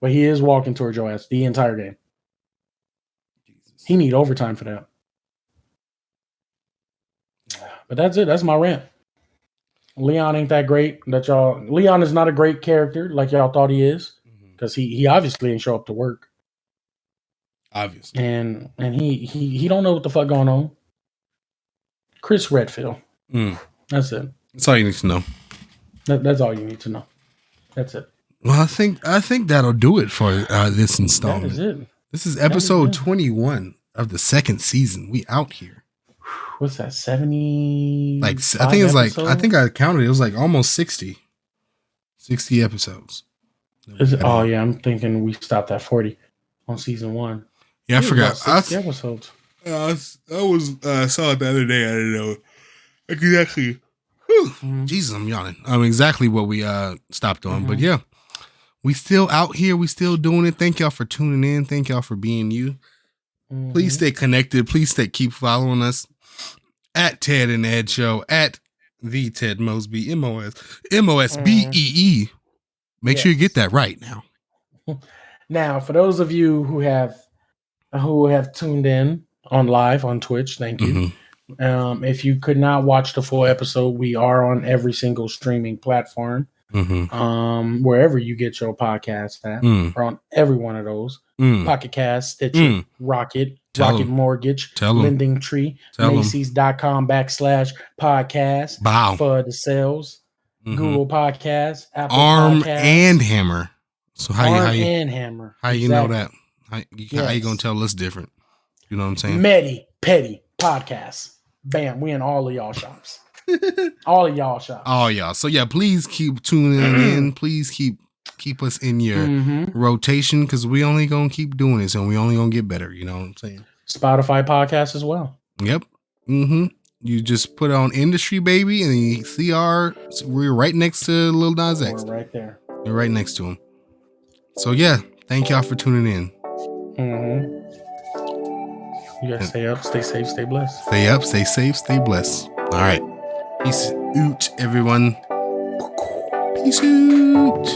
But he is walking towards your ass the entire game. Jesus. He need overtime for that. But that's it. That's my rant. Leon ain't that great. Leon is not a great character like y'all thought he is. Because he obviously ain't show up to work. Obviously. And he don't know what the fuck going on. Chris Redfield. That's it. That's all you need to know. That's all you need to know. That's it. Well, I think that'll do it for this installment. That is it. This is episode 21 of the 2nd season. We out here. What's that? 70? Like I think it's episodes? I think I counted. It was like almost 60. 60 episodes. Oh yeah, I'm thinking we stopped at 40 on season 1. Yeah, I forgot. 60 episodes. I saw it the other day. I didn't know exactly. Jesus, I'm yawning. Exactly what we stopped on. But yeah, we still out here. We still doing it. Thank y'all for tuning in. Thank y'all for being you. Please stay connected. Please keep following us at Ted and Ed Show, at the Ted Mosby, MOSBEE. Make sure you get that right now. Now, for those of you who have tuned in on live on Twitch, thank you. If you could not watch the full episode, we are on every single streaming platform. Wherever you get your podcast at. We're on every one of those. Pocket Cast, Stitcher, Rocket Mortgage, Lending Tree, Macy's.com/podcast for the sales, Google Podcasts, Apple Arm Podcasts, and Hammer. So how you Hammer. How you know that? How you gonna tell us different? You know what I'm saying? Medi Petty Podcasts. Bam, we in all of y'all shops. All of y'all shops. All y'all. So yeah, please keep tuning in. Please keep us in your rotation, because we only gonna keep doing this and we only gonna get better. You know what I'm saying? Spotify podcast as well. Yep. You just put on Industry Baby and you see we're right next to Lil Nas X. We're right there. We're right next to him. So yeah, thank y'all for tuning in. You gotta stay up, stay safe, stay blessed. Stay up, stay safe, stay blessed. All right. Peace out, everyone. Peace out.